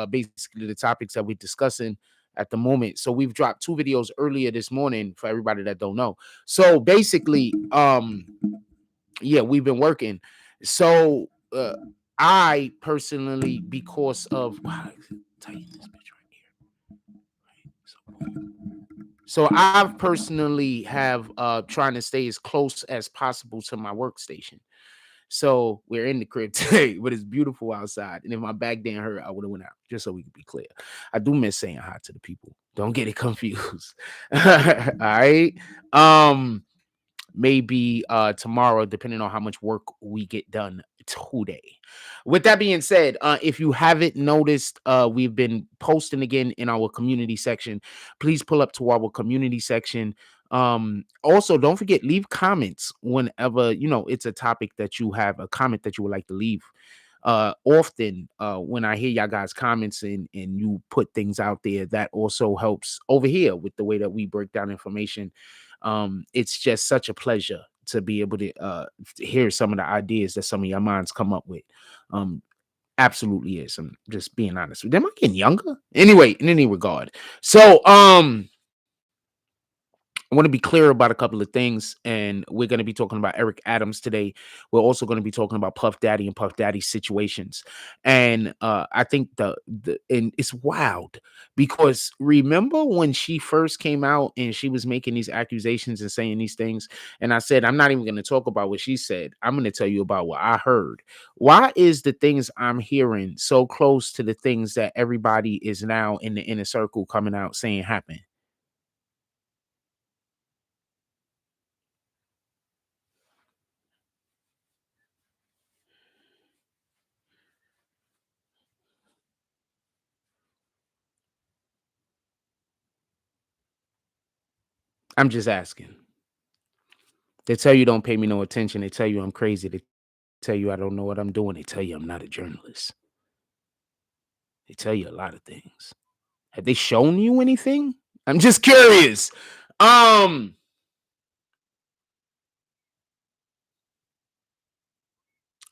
basically the topics that we're discussing at the moment. So we've dropped 2 videos earlier this morning for everybody that don't know. So basically, yeah, we've been working. So I personally, because of tighten this bitch right here. So I've personally have trying to stay as close as possible to my workstation. So we're in the crib today, but it's beautiful outside. And if my back didn't hurt, I would have went out, just so we can be clear. I do miss saying hi to the people. Don't get it confused. All right. Maybe tomorrow, depending on how much work we get done today. With that being said, if you haven't noticed, we've been posting again in our community section. Please pull up to our community section. Also, don't forget, leave comments whenever it's a topic that you have a comment that you would like to leave. Often when I hear y'all guys comments and you put things out there, that also helps over here with the way that we break down information. It's just such a pleasure to be able to hear some of the ideas that some of your minds come up with. Absolutely is. I'm just being honest with them. Am I getting younger? Anyway, in any regard. So I want to be clear about a couple of things, and we're going to be talking about Eric Adams today. We're also going to be talking about Puff Daddy and Puff Daddy situations. And I think and it's wild because remember when she first came out and she was making these accusations and saying these things, and I said, I'm not even going to talk about what she said. I'm going to tell you about what I heard. Why is the things I'm hearing so close to the things that everybody is now in the inner circle coming out saying happen? I'm just asking. They tell you don't pay me no attention. They tell you I'm crazy. They tell you I don't know what I'm doing. They tell you I'm not a journalist. They tell you a lot of things. Have they shown you anything? I'm just curious.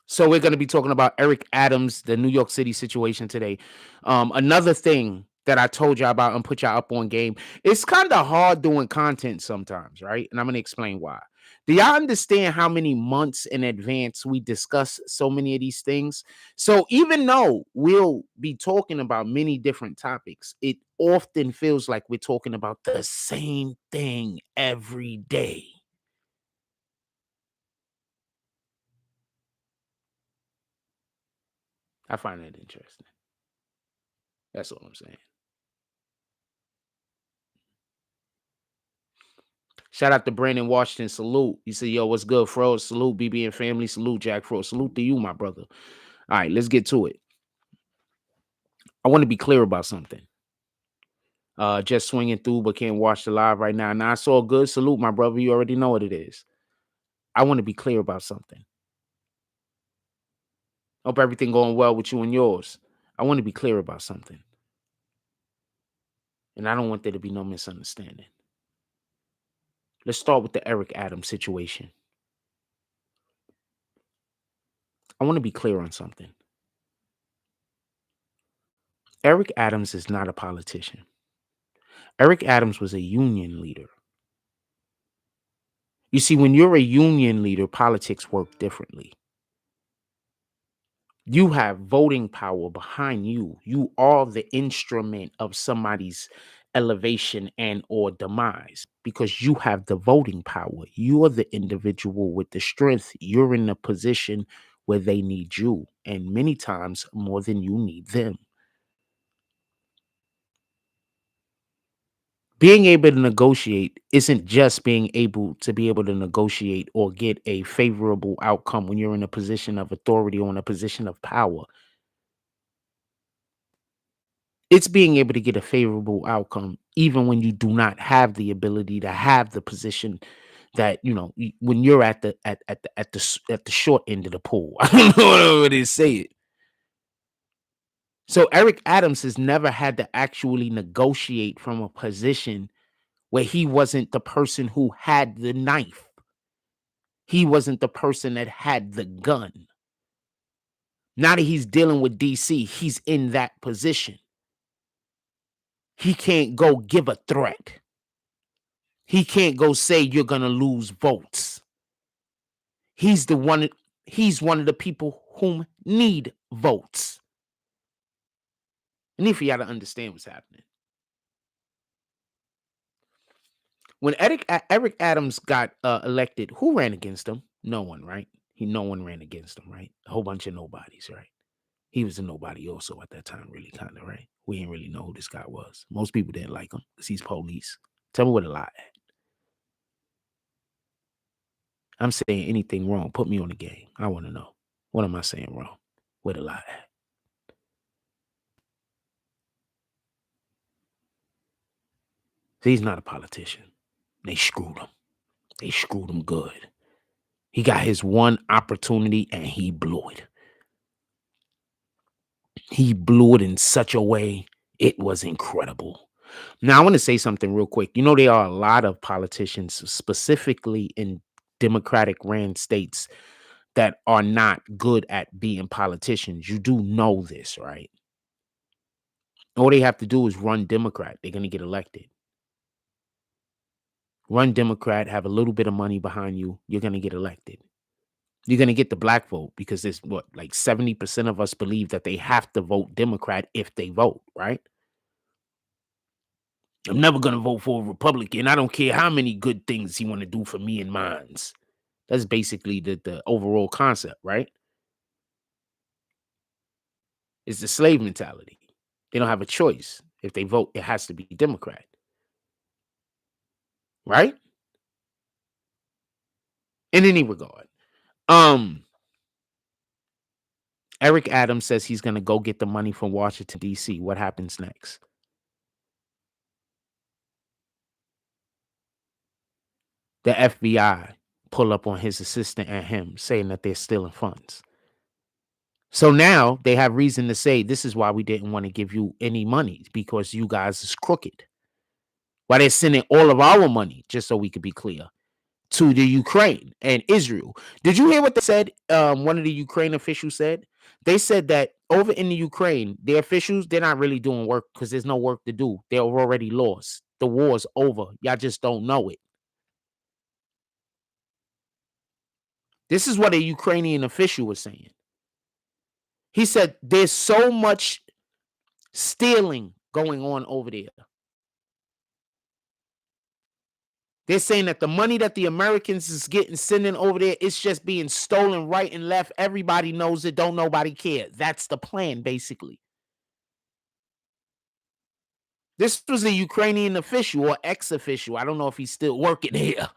So we're going to be talking about Eric Adams, the New York City situation today. Another thing that I told y'all about and put y'all up on game. It's kind of hard doing content sometimes, right? And I'm going to explain why. Do y'all understand how many months in advance we discuss so many of these things? So even though we'll be talking about many different topics, it often feels like we're talking about the same thing every day. I find that interesting. That's all I'm saying. Shout out to Brandon Washington. Salute. He said, yo, what's good, Fro? Salute, BBN family. Salute, Jack Fro. Salute to you, my brother. All right, let's get to it. I want to be clear about something. Just swinging through, but can't watch the live right now. Now, I saw a good salute, my brother. You already know what it is. I want to be clear about something. Hope everything going well with you and yours. I want to be clear about something. And I don't want there to be no misunderstanding. Let's start with the Eric Adams situation. I want to be clear on something. Eric Adams is not a politician. Eric Adams was a union leader. You see, when you're a union leader, politics work differently. You have voting power behind you. You are the instrument of somebody's elevation and or demise because you have the voting power. You are the individual with the strength. You're in a position where they need you, and many times more than you need them. Being able to negotiate isn't just being able to negotiate or get a favorable outcome when you're in a position of authority or in a position of power. It's being able to get a favorable outcome even when you do not have the ability to have the position that when you're at the short end of the pool. I don't know what to say it. So Eric Adams has never had to actually negotiate from a position where he wasn't the person who had the knife. He wasn't the person that had the gun. Now that he's dealing with DC, he's in that position. He can't go give a threat. He can't go say you're going to lose votes. He's one of the people whom need votes. I need for y'all to understand what's happening. When Eric Adams got elected, who ran against him? No one, right? No one ran against him, right? A whole bunch of nobodies, right? He was a nobody also at that time, really, kind of, right? We didn't really know who this guy was. Most people didn't like him because he's police. Tell me what a lie at. I'm saying anything wrong. Put me on the game. I want to know. What am I saying wrong? Where the lie at? He's not a politician. They screwed him. They screwed him good. He got his one opportunity and he blew it. He blew it in such a way, it was incredible. Now, I want to say something real quick. You know, there are a lot of politicians, specifically in Democratic ran states, that are not good at being politicians. You do know this, right? All they have to do is run Democrat. They're going to get elected. Run Democrat, have a little bit of money behind you. You're going to get elected. You're going to get the black vote because there's like 70% of us believe that they have to vote Democrat if they vote, right? I'm never going to vote for a Republican. I don't care how many good things he want to do for me and mines. That's basically the overall concept, right? It's the slave mentality. They don't have a choice. If they vote, it has to be Democrat, right? In any regard, Eric Adams says he's going to go get the money from Washington, D.C. What happens next? The FBI pull up on his assistant and him, saying that they're stealing funds. So now they have reason to say this is why we didn't want to give you any money, because you guys is crooked. Why they're sending all of our money, just so we could be clear, to the Ukraine and Israel. Did you hear what they said? One of the Ukraine officials said, they said that over in the Ukraine, the officials, they're not really doing work because there's no work to do. They're already lost. The war's over. Y'all just don't know it. This is what a Ukrainian official was saying. He said there's so much stealing going on over there. They're saying that the money that the Americans is sending over there, it's just being stolen right and left. Everybody knows it. Don't nobody care. That's the plan, basically. This was a Ukrainian official or ex-official. I don't know if he's still working here.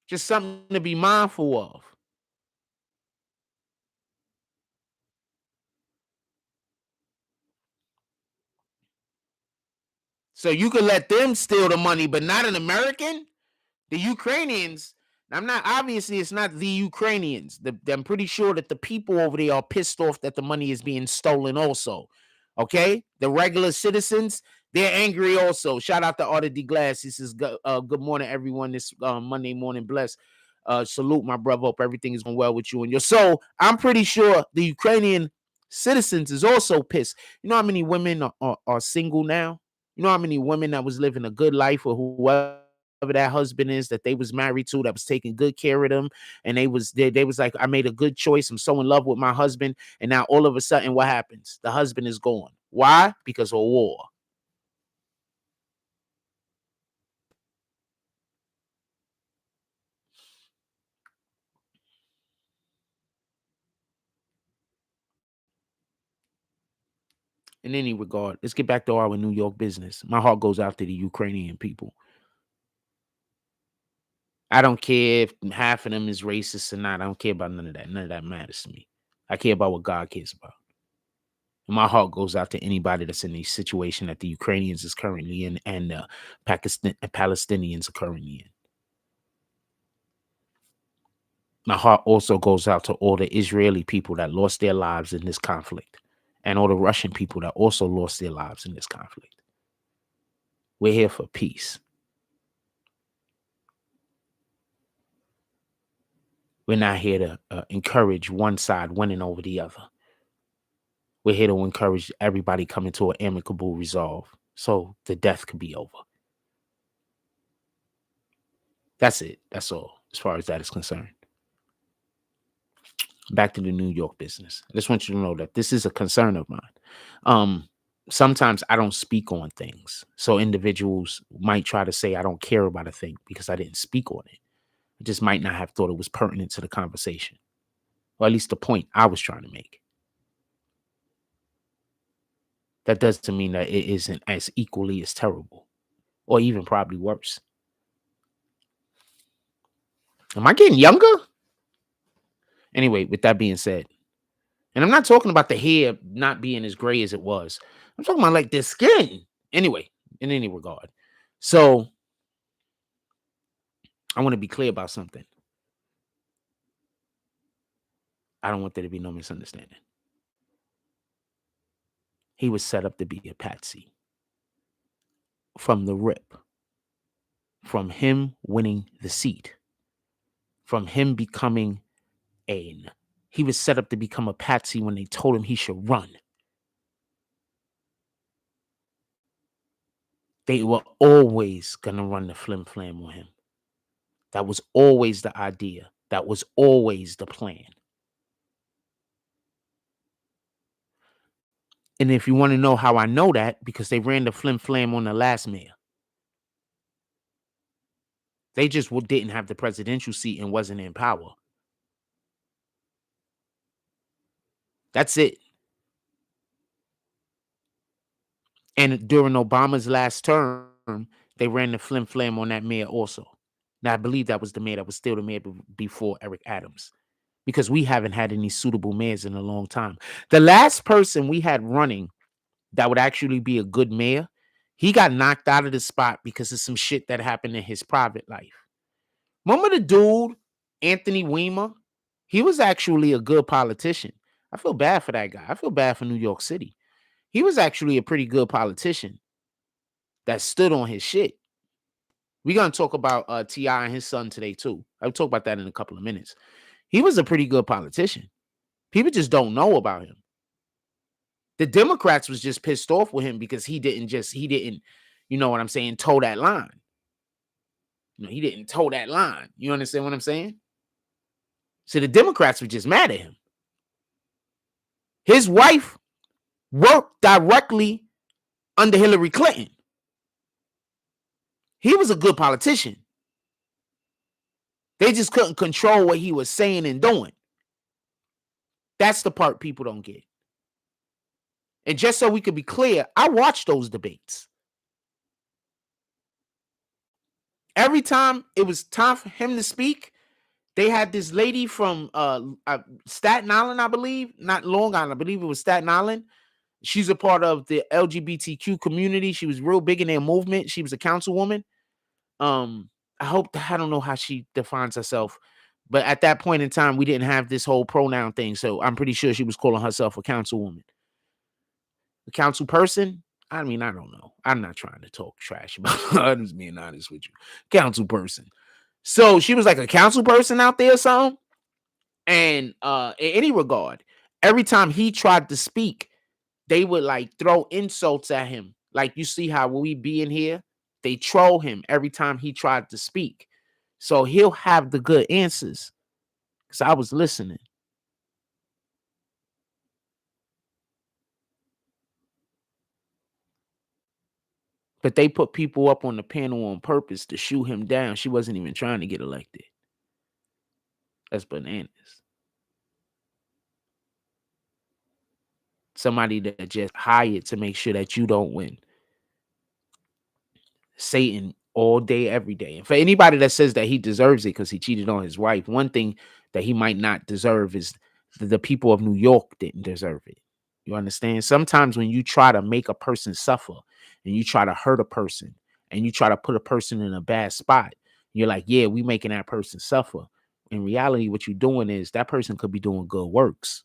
Just something to be mindful of. So you can let them steal the money, but not an American? The Ukrainians, obviously it's not the Ukrainians. I'm pretty sure that the people over there are pissed off that the money is being stolen also. Okay? The regular citizens, they're angry also. Shout out to Artie D. Glass. He says, good morning, everyone. This Monday morning, bless. Salute, my brother. Hope everything is going well with you and your soul. I'm pretty sure the Ukrainian citizens is also pissed. You know how many women are single now? You know how many women that was living a good life or whoever that husband is that they was married to, that was taking good care of them, and they was like, I made a good choice, I'm so in love with my husband, and now all of a sudden what happens? The husband is gone. Why? Because of war. In any regard, let's get back to our New York business. My heart goes out to the Ukrainian people. I don't care if half of them is racist or not. I don't care about none of that. None of that matters to me. I care about what God cares about. My heart goes out to anybody that's in the situation that the Ukrainians is currently in and Palestinians are currently in. My heart also goes out to all the Israeli people that lost their lives in this conflict and all the Russian people that also lost their lives in this conflict. We're here for peace. We're not here to encourage one side winning over the other. We're here to encourage everybody coming to an amicable resolve so the death could be over. That's it. That's all as far as that is concerned. Back to the New York business. I just want you to know that this is a concern of mine. Sometimes I don't speak on things. So individuals might try to say I don't care about a thing because I didn't speak on it. I just might not have thought it was pertinent to the conversation, or at least the point I was trying to make. That doesn't mean that it isn't as equally as terrible, or even probably worse. Am I getting younger? Anyway, with that being said, and I'm not talking about the hair not being as gray as it was. I'm talking about like the skin. Anyway, in any regard. So I want to be clear about something. I don't want there to be no misunderstanding. He was set up to be a patsy from the rip, from him winning the seat, from him becoming he was set up to become a patsy when they told him he should run. They were always going to run the flim flam on him. That was always the idea. That was always the plan. And if you want to know how I know that, because they ran the flim flam on the last mayor. They just didn't have the presidential seat and wasn't in power. That's it. And during Obama's last term, they ran the flim flam on that mayor also. Now, I believe that was the mayor that was still the mayor before Eric Adams, because we haven't had any suitable mayors in a long time. The last person we had running that would actually be a good mayor, he got knocked out of the spot because of some shit that happened in his private life. Remember the dude, Anthony Weiner? He was actually a good politician. I feel bad for that guy. I feel bad for New York City. He was actually a pretty good politician that stood on his shit. We're going to talk about T.I. and his son today, too. I'll talk about that in a couple of minutes. He was a pretty good politician. People just don't know about him. The Democrats was just pissed off with him because he didn't, you know what I'm saying, toe that line. You know, he didn't toe that line. You understand what I'm saying? So the Democrats were just mad at him. His wife worked directly under Hillary Clinton. He was a good politician. They just couldn't control what he was saying and doing. That's the part people don't get. And just so we could be clear, I watched those debates. Every time it was time for him to speak, they had this lady from Staten Island, I believe, not Long Island. I believe it was Staten Island. She's a part of the LGBTQ community. She was real big in their movement. She was a councilwoman. I don't know how she defines herself, but at that point in time, we didn't have this whole pronoun thing. So I'm pretty sure she was calling herself a councilwoman. A council person? I mean, I don't know. I'm not trying to talk trash about her. I'm just being honest with you. Council person. So she was like a council person out there or something. And in any regard, every time he tried to speak, they would like throw insults at him. Like you see how we be in here, they troll him every time he tried to speak. So he'll have the good answers. Because I was listening. But they put people up on the panel on purpose to shoot him down. She wasn't even trying to get elected. That's bananas. Somebody that just hired to make sure that you don't win. Satan all day, every day. And for anybody that says that he deserves it because he cheated on his wife, one thing that he might not deserve is the people of New York didn't deserve it. You understand? Sometimes when you try to make a person suffer and you try to hurt a person and you try to put a person in a bad spot, you're like, yeah, we making that person suffer. In reality, what you're doing is that person could be doing good works.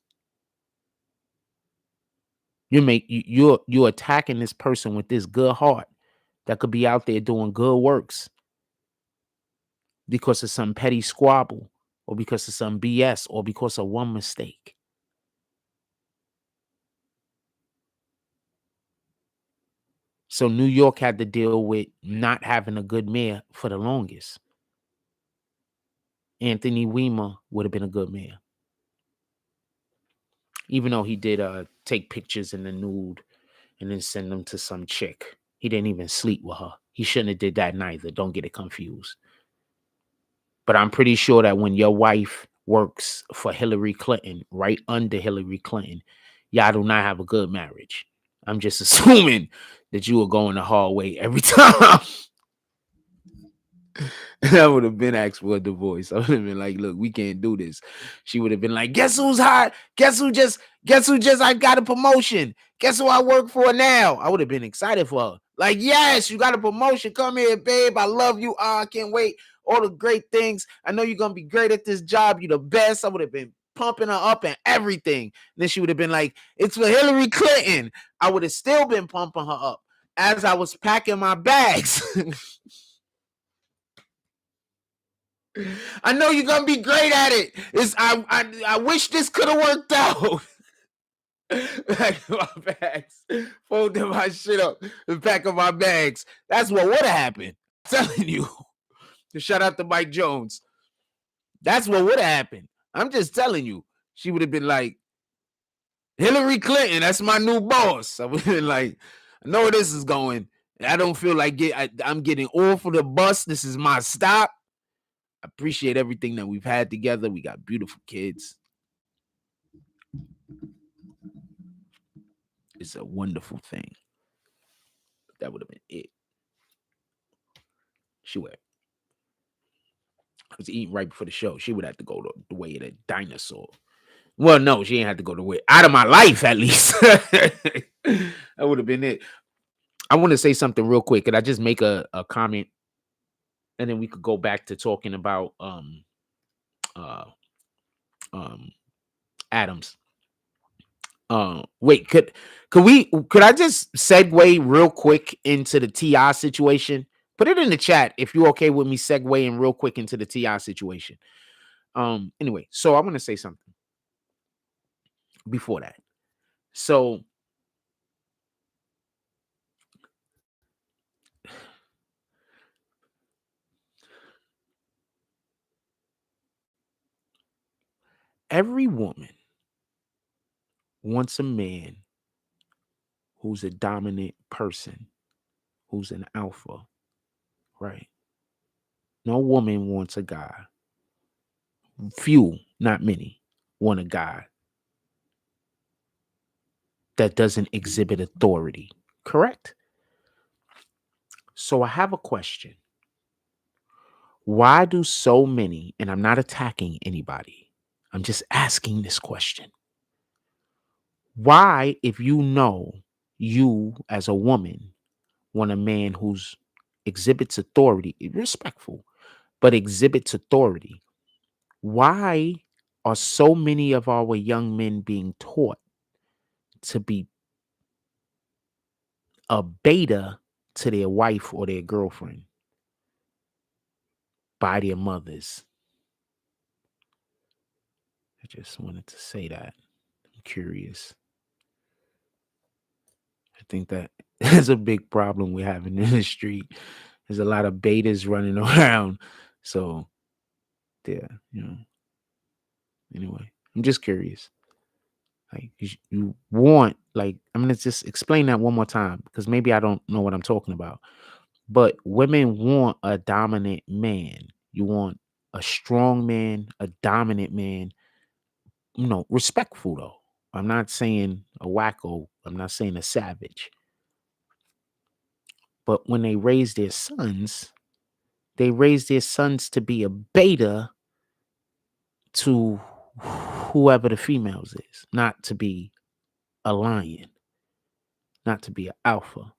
You're attacking this person with this good heart that could be out there doing good works because of some petty squabble or because of some BS, or because of one mistake. So New York had to deal with not having a good mayor for the longest. Anthony Weiner would have been a good mayor, even though he did take pictures in the nude and then send them to some chick. He didn't even sleep with her. He shouldn't have did that neither. Don't get it confused. But I'm pretty sure that when your wife works for Hillary Clinton, right under Hillary Clinton, y'all do not have a good marriage. I'm just assuming that you will go in the hallway every time. I would have been asked for a divorce. I would have been like, look, we can't do this. She would have been like, guess who's hot? Guess who just I got a promotion? Guess who I work for now? I would have been excited for her. Like, yes, you got a promotion. Come here, babe. I love you. I can't wait. All the great things. I know you're gonna be great at this job. You're the best. I would have been pumping her up and everything. And then she would have been like, it's for Hillary Clinton. I would have still been pumping her up as I was packing my bags. I know you're gonna be great at it. I wish this could have worked out. Back of my bags, folding my shit up, the back of my bags. That's what would have happened. I'm telling you. Shout out to Mike Jones. That's what would have happened. I'm just telling you. She would have been like, Hillary Clinton, that's my new boss. I would have been like, I know where this is going. I don't feel like I'm getting off of the bus. This is my stop. I appreciate everything that we've had together. We got beautiful kids. It's a wonderful thing. That would have been it. She would. I was eating right before the show. She would have to go the way of the dinosaur. Well, no, she ain't had to go the way out of my life, at least. That would have been it. I want to say something real quick. Could I just make a comment? And then we could go back to talking about Adams. Wait, could I just segue real quick into the TI situation? Put it in the chat if you're okay with me segueing real quick into the TI situation. Anyway, so I want to say something before that. So every woman wants a man who's a dominant person, who's an alpha, right? No woman wants a guy. Few, not many, want a guy that doesn't exhibit authority, correct? So I have a question. Why do so many, and I'm not attacking anybody, I'm just asking this question. Why, if you know you as a woman want a man who's exhibits authority, respectful, but exhibits authority, why are so many of our young men being taught to be a beta to their wife or their girlfriend by their mothers? I just wanted to say that. I'm curious. I think that is a big problem we have in the street. There's a lot of betas running around. So, yeah, Anyway, I'm just curious. Like, you want, like, I'm going to just explain that one more time because maybe I don't know what I'm talking about. But women want a dominant man. You want a strong man, a dominant man, respectful though. I'm not saying a wacko. I'm not saying a savage. But when they raise their sons to be a beta to whoever the females is, not to be a lion, not to be an alpha.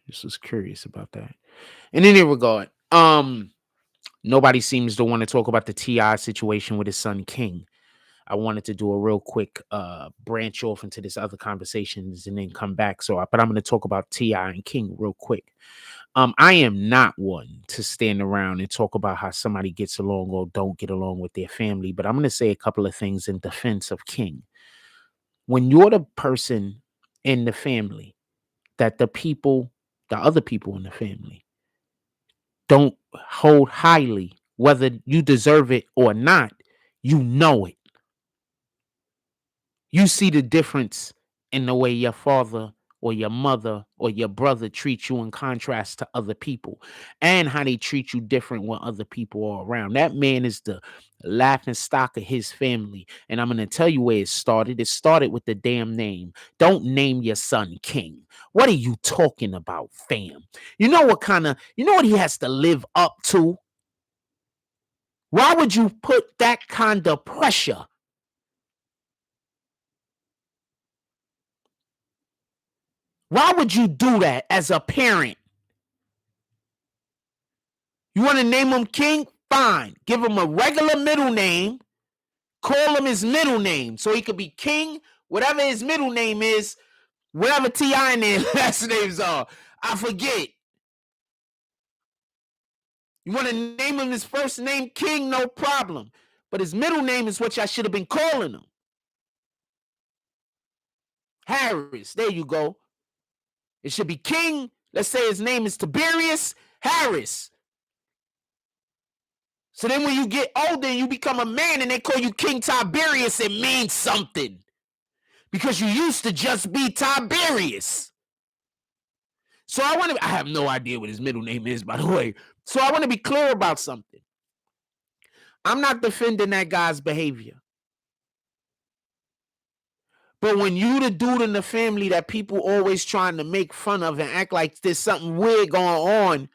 Just was curious about that. In any regard, nobody seems to want to talk about the TI situation with his son King. I wanted to do a real quick branch off into this other conversations and then come back. But I'm going to talk about T.I. and King real quick. I am not one to stand around and talk about how somebody gets along or don't get along with their family, but I'm going to say a couple of things in defense of King. When you're the person in the family that the other people in the family don't hold highly, whether you deserve it or not, you know it. You see the difference in the way your father or your mother or your brother treats you in contrast to other people, and how they treat you different when other people are around. That man is the laughing stock of his family. And I'm going to tell you where it started. It started with the damn name. Don't name your son King. What are you talking about, fam? You know what he has to live up to? Why would you put that kind of pressure? Why would you do that as a parent? You want to name him King? Fine. Give him a regular middle name. Call him his middle name so he could be King, whatever his middle name is, whatever T.I. and their last names are. I forget. You want to name him his first name King? No problem. But his middle name is what y'all should have been calling him. Harris. There you go. It should be King. Let's say his name is Tiberius Harris. So then when you get older and you become a man and they call you King Tiberius, it means something. Because you used to just be Tiberius. So I have no idea what his middle name is, by the way. So I want to be clear about something. I'm not defending that guy's behavior. But when you the dude in the family that people always trying to make fun of and act like there's something weird going on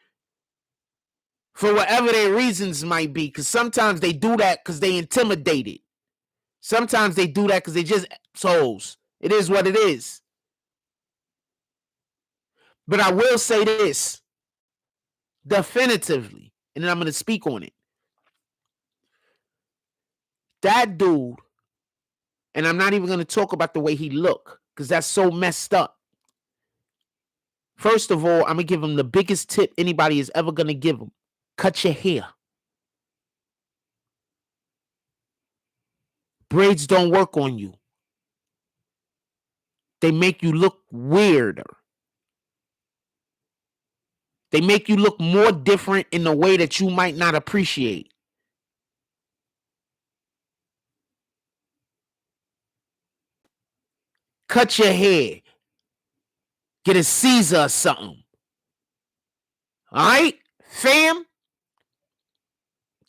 for whatever their reasons might be, because sometimes they do that because they intimidated. Sometimes they do that because they just souls. It is what it is. But I will say this definitively, and then I'm going to speak on it. That dude, and I'm not even going to talk about the way he look, because that's so messed up. First of all, I'm going to give him the biggest tip anybody is ever going to give him. Cut your hair. Braids don't work on you. They make you look weirder. They make you look more different in a way that you might not appreciate. Cut your hair. Get a Caesar or something. All right, fam?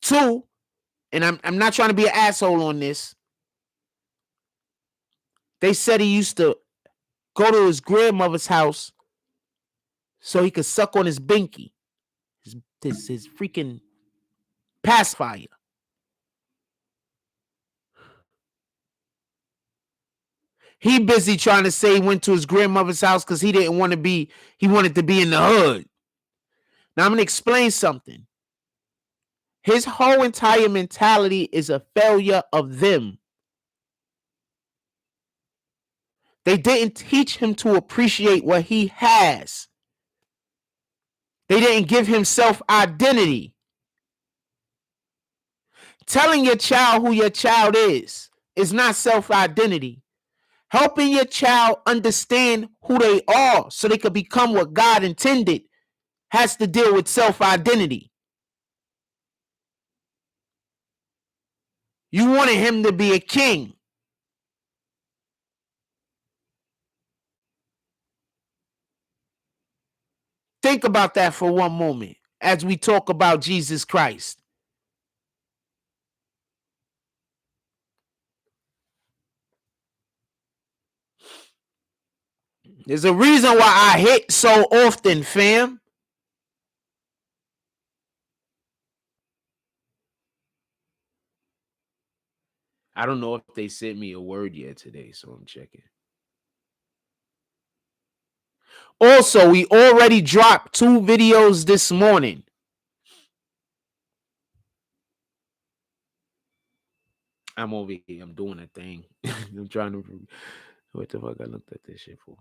2, and I'm not trying to be an asshole on this. They said he used to go to his grandmother's house so he could suck on his binky. His freaking pacifier. He busy trying to say he went to his grandmother's house because he wanted to be in the hood. Now I'm going to explain something. His whole entire mentality is a failure of them. They didn't teach him to appreciate what he has. They didn't give him self-identity. Telling your child who your child is not self-identity. Helping your child understand who they are so they could become what God intended has to deal with self-identity. You wanted him to be a king. Think about that for one moment as we talk about Jesus Christ. There's a reason why I hit so often, fam. I don't know if they sent me a word yet today, so I'm checking. Also, we already dropped 2 videos this morning. I'm over here. I'm doing a thing. I'm trying to. What the fuck I looked at this shit for?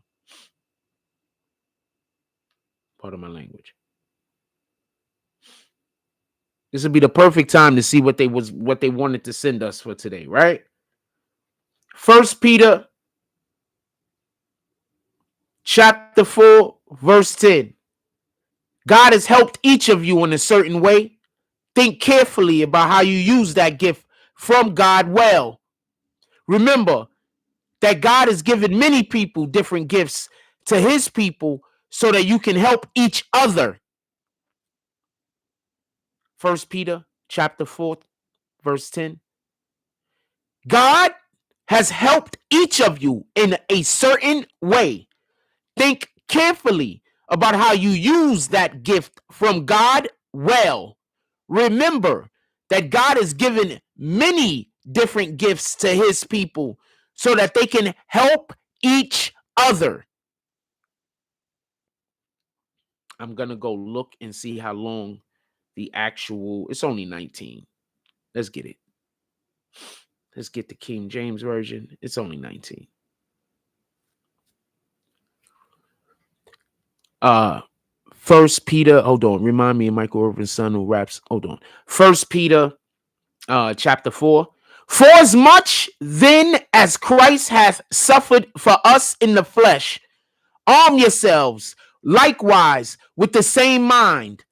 Part of my language. This would be the perfect time to see what they wanted to send us for today, right? First Peter chapter 4, verse 10. God has helped each of you in a certain way. Think carefully about how you use that gift from God well. Remember that God has given many people different gifts to his people so that you can help each other. First Peter chapter 4, verse 10. God has helped each of you in a certain way. Think carefully about how you use that gift from God well. Remember that God has given many different gifts to his people so that they can help each other. I'm going to go look and see how long the actual, it's only 19. Let's get it. Let's get the King James Version. It's only 19. First Peter, hold on. Remind me of Michael Irvin's son who raps. Hold on. First Peter chapter 4. For as much then as Christ hath suffered for us in the flesh, arm yourselves likewise with the same mind.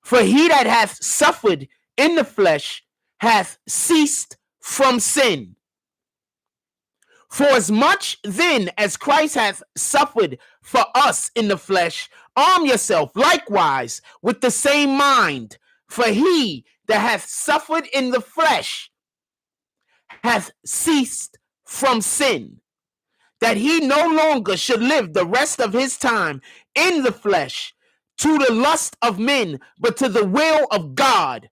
For he that hath suffered in the flesh hath ceased from sin. For as much then as Christ hath suffered for us in the flesh, arm yourself likewise with the same mind. For he that hath suffered in the flesh hath ceased from sin, that he no longer should live the rest of his time in the flesh to the lust of men, but to the will of God.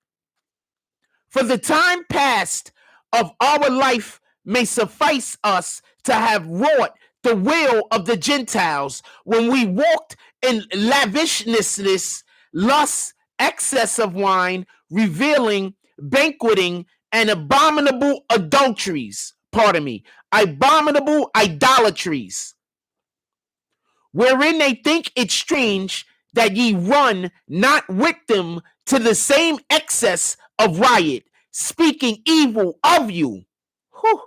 For the time past of our life may suffice us to have wrought the will of the Gentiles when we walked in lavishness, lust, excess of wine, revealing, banqueting, and abominable adulteries. Pardon me, abominable idolatries, wherein they think it strange that ye run not with them to the same excess of riot, speaking evil of you. Whew.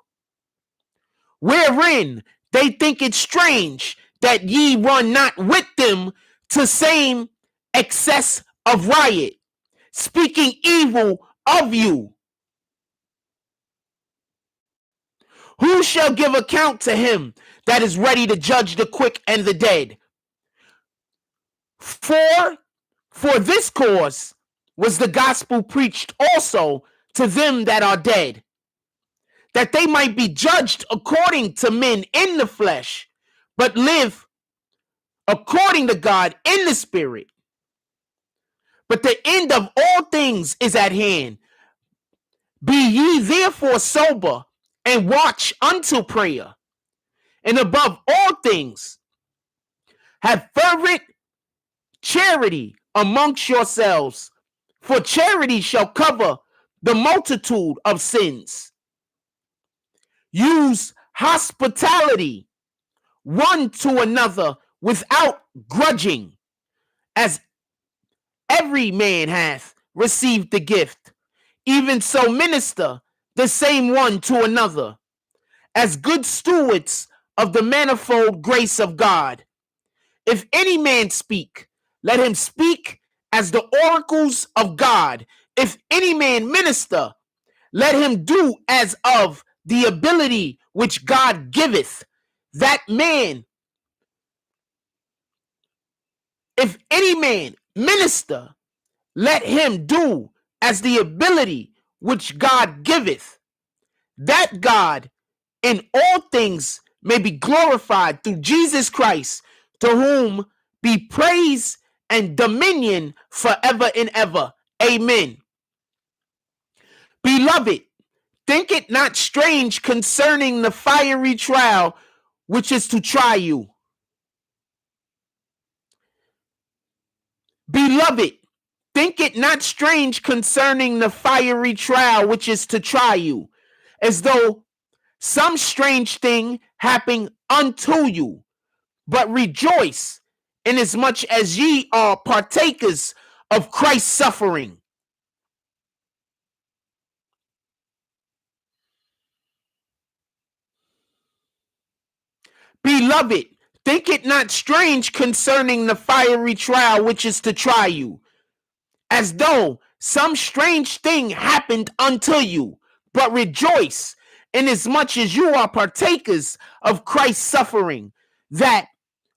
Wherein they think it strange that ye run not with them to same excess of riot, speaking evil of you. Who shall give account to him that is ready to judge the quick and the dead? For this cause was the gospel preached also to them that are dead, that they might be judged according to men in the flesh, but live according to God in the spirit. But the end of all things is at hand. Be ye therefore sober and watch unto prayer. And above all things, have fervent charity amongst yourselves, for charity shall cover the multitude of sins. Use hospitality one to another without grudging, as every man hath received the gift, even so minister the same one to another, as good stewards of the manifold grace of God. If any man speak, let him speak as the oracles of God. If any man minister, let him do as of the ability which God giveth that man. If any man minister, let him do as the ability which God giveth, that God in all things may be glorified through Jesus Christ, to whom be praise and dominion forever and ever. Amen. Beloved, think it not strange concerning the fiery trial which is to try you. Beloved, think it not strange concerning the fiery trial which is to try you, as though some strange thing happened unto you, but rejoice inasmuch as ye are partakers of Christ's suffering. Beloved, think it not strange concerning the fiery trial which is to try you, as though some strange thing happened unto you, but rejoice inasmuch as you are partakers of Christ's suffering, that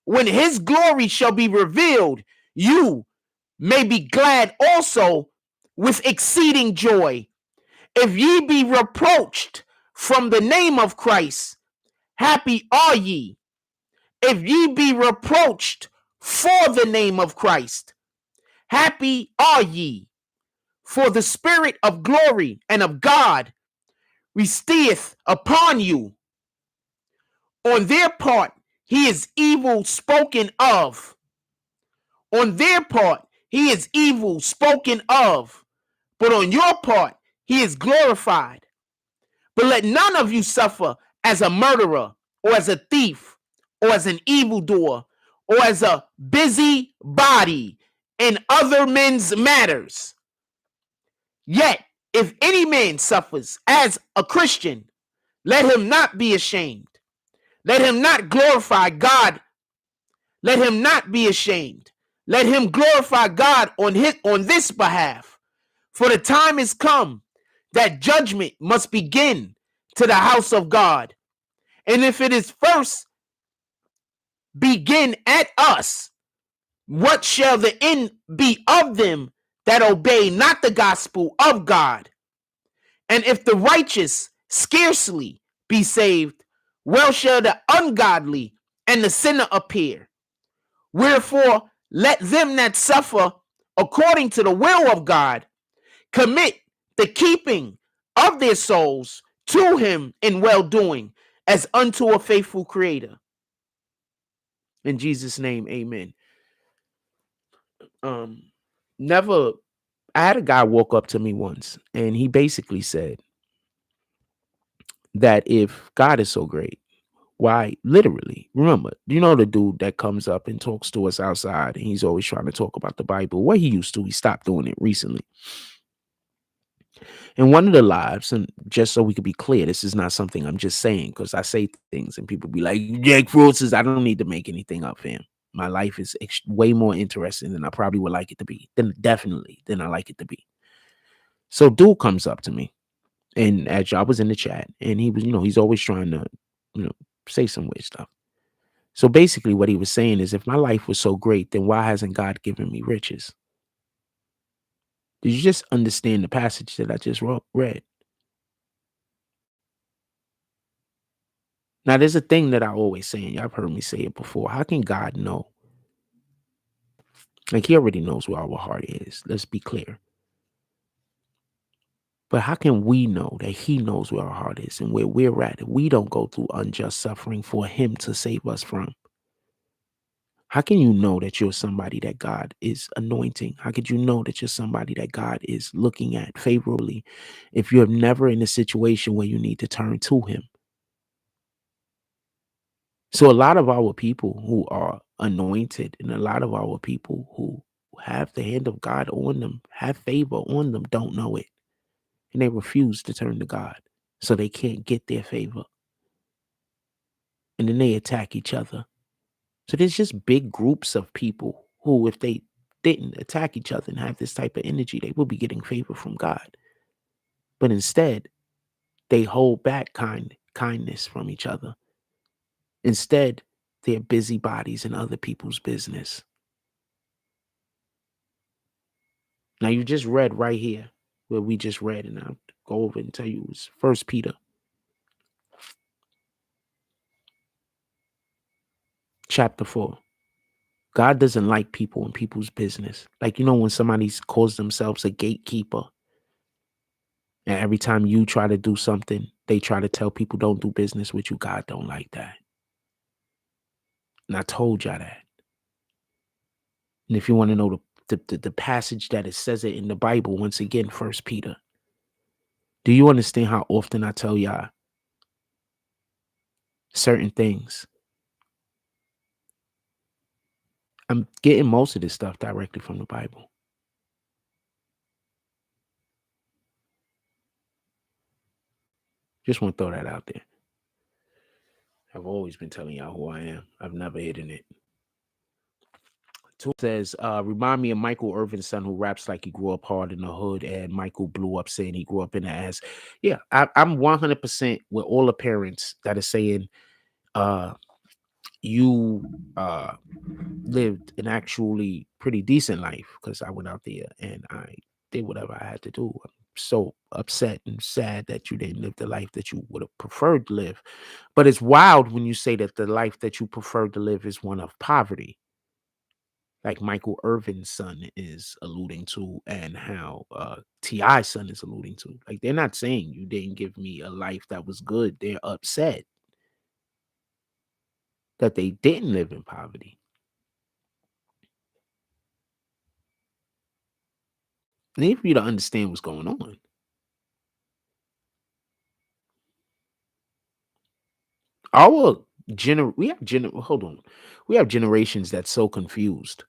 when his glory shall be revealed, you may be glad also with exceeding joy. If ye be reproached from the name of Christ, happy are ye. If ye be reproached for the name of Christ, happy are ye. For the Spirit of glory and of God resteth upon you. On their part, he is evil spoken of. On their part, he is evil spoken of. But on your part, he is glorified. But let none of you suffer as a murderer, or as a thief, or as an evildoer, or as a busybody in other men's matters. Yet, if any man suffers as a Christian, let him not be ashamed. Let him not glorify God. Let him not be ashamed. Let him glorify God on this behalf. For the time is come that judgment must begin to the house of God. And if it is first begin at us, what shall the end be of them that obey not the gospel of God? And if the righteous scarcely be saved, well shall the ungodly and the sinner appear. Wherefore, let them that suffer according to the will of God commit the keeping of their souls to him in well doing, as unto a faithful creator. In Jesus' name, amen. Never, I had a guy walk up to me once, and he basically said that if God is so great, why, literally, remember, you know the dude that comes up and talks to us outside, and he's always trying to talk about the Bible. What he used to, he stopped doing it recently. In one of the lives, and just so we could be clear, this is not something I'm just saying because I say things and people be like, Jack Frost says, I don't need to make anything up, fam. My life is way more interesting than I probably would like it to be. Than I like it to be. So dude comes up to me, and as I was in the chat, and he was, he's always trying to, say some weird stuff. So basically what he was saying is, if my life was so great, then why hasn't God given me riches? Did you just understand the passage that I just read? Now, there's a thing that I always say, and y'all have heard me say it before. How can God know? Like, he already knows where our heart is. Let's be clear. But how can we know that he knows where our heart is and where we're at? We don't go through unjust suffering for him to save us from. How can you know that you're somebody that God is anointing? How could you know that you're somebody that God is looking at favorably if you're never in a situation where you need to turn to him? So a lot of our people who are anointed and a lot of our people who have the hand of God on them, have favor on them, don't know it. And they refuse to turn to God. So they can't get their favor. And then they attack each other. So there's just big groups of people who, if they didn't attack each other and have this type of energy, they will be getting favor from God. But instead, they hold back kindness from each other. Instead, they're busybodies in other people's business. Now, you just read right here where we just read, and I'll go over and tell you it's 1 Peter chapter 4. God doesn't like people in people's business. Like, when somebody calls themselves a gatekeeper, and every time you try to do something, they try to tell people don't do business with you. God don't like that. And I told y'all that. And if you want to know the passage that it says it in the Bible, once again, 1 Peter Do you understand how often I tell y'all certain things? I'm getting most of this stuff directly from the Bible. Just want to throw that out there. I've always been telling y'all who I am. I've never hidden it. Two says, remind me of Michael Irvin's son who raps like he grew up hard in the hood, and Michael blew up saying he grew up in the ass. Yeah, I'm 100% with all the parents that are saying, uh, you lived an actually pretty decent life, because I went out there and I did whatever I had to do. I'm so upset and sad that you didn't live the life that you would have preferred to live. But it's wild when you say that the life that you prefer to live is one of poverty, like Michael Irvin's son is alluding to, and how T.I.'s son is alluding to. Like, they're not saying you didn't give me a life that was good. They're upset that they didn't live in poverty. They need for you to understand what's going on. Our hold on. We have generations that's so confused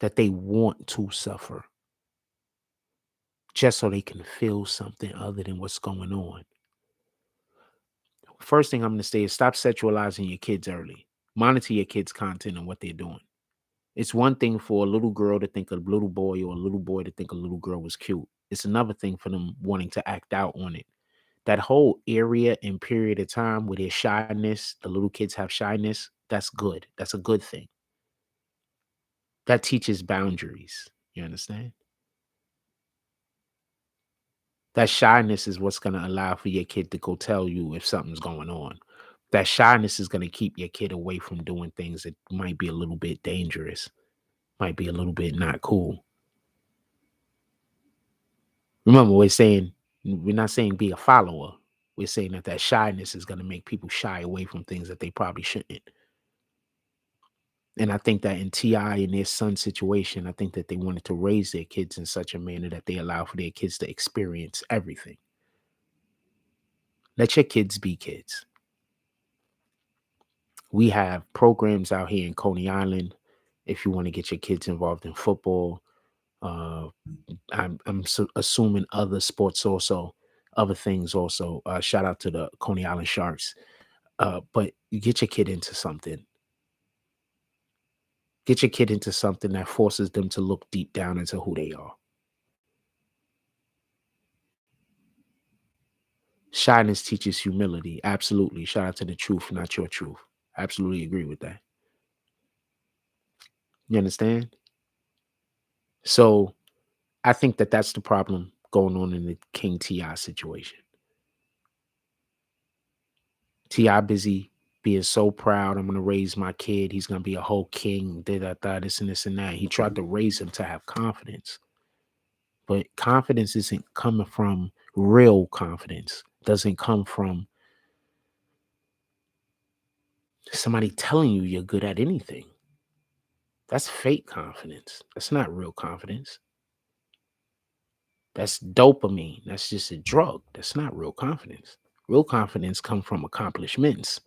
that they want to suffer just so they can feel something other than what's going on. First thing I'm going to say is stop sexualizing your kids early. Monitor your kids' content and what they're doing. It's one thing for a little girl to think a little boy, or a little boy to think a little girl was cute. It's another thing for them wanting to act out on it. That whole area and period of time where there's shyness, the little kids have shyness, that's good. That's a good thing. That teaches boundaries. You understand? That shyness is what's going to allow for your kid to go tell you if something's going on. That shyness is going to keep your kid away from doing things that might be a little bit dangerous, might be a little bit not cool. Remember, we're not saying be a follower. We're saying that shyness is going to make people shy away from things that they probably shouldn't. And I think that in T.I. and their son situation, I think that they wanted to raise their kids in such a manner that they allow for their kids to experience everything. Let your kids be kids. We have programs out here in Coney Island. If you want to get your kids involved in football, uh, I'm assuming other sports also, other things also. Shout out to the Coney Island Sharks. But you get your kid into something. Get your kid into something that forces them to look deep down into who they are. Shyness teaches humility. Absolutely. Shout out to the truth, not your truth. Absolutely agree with that. You understand? So I think that that's the problem going on in the King T.I. situation. T.I. busy being so proud. I'm going to raise my kid. He's going to be a whole king. This and this and that. He tried to raise him to have confidence. But confidence isn't coming from real confidence. Doesn't come from somebody telling you you're good at anything. That's fake confidence. That's not real confidence. That's dopamine. That's just a drug. That's not real confidence. Real confidence comes from accomplishments,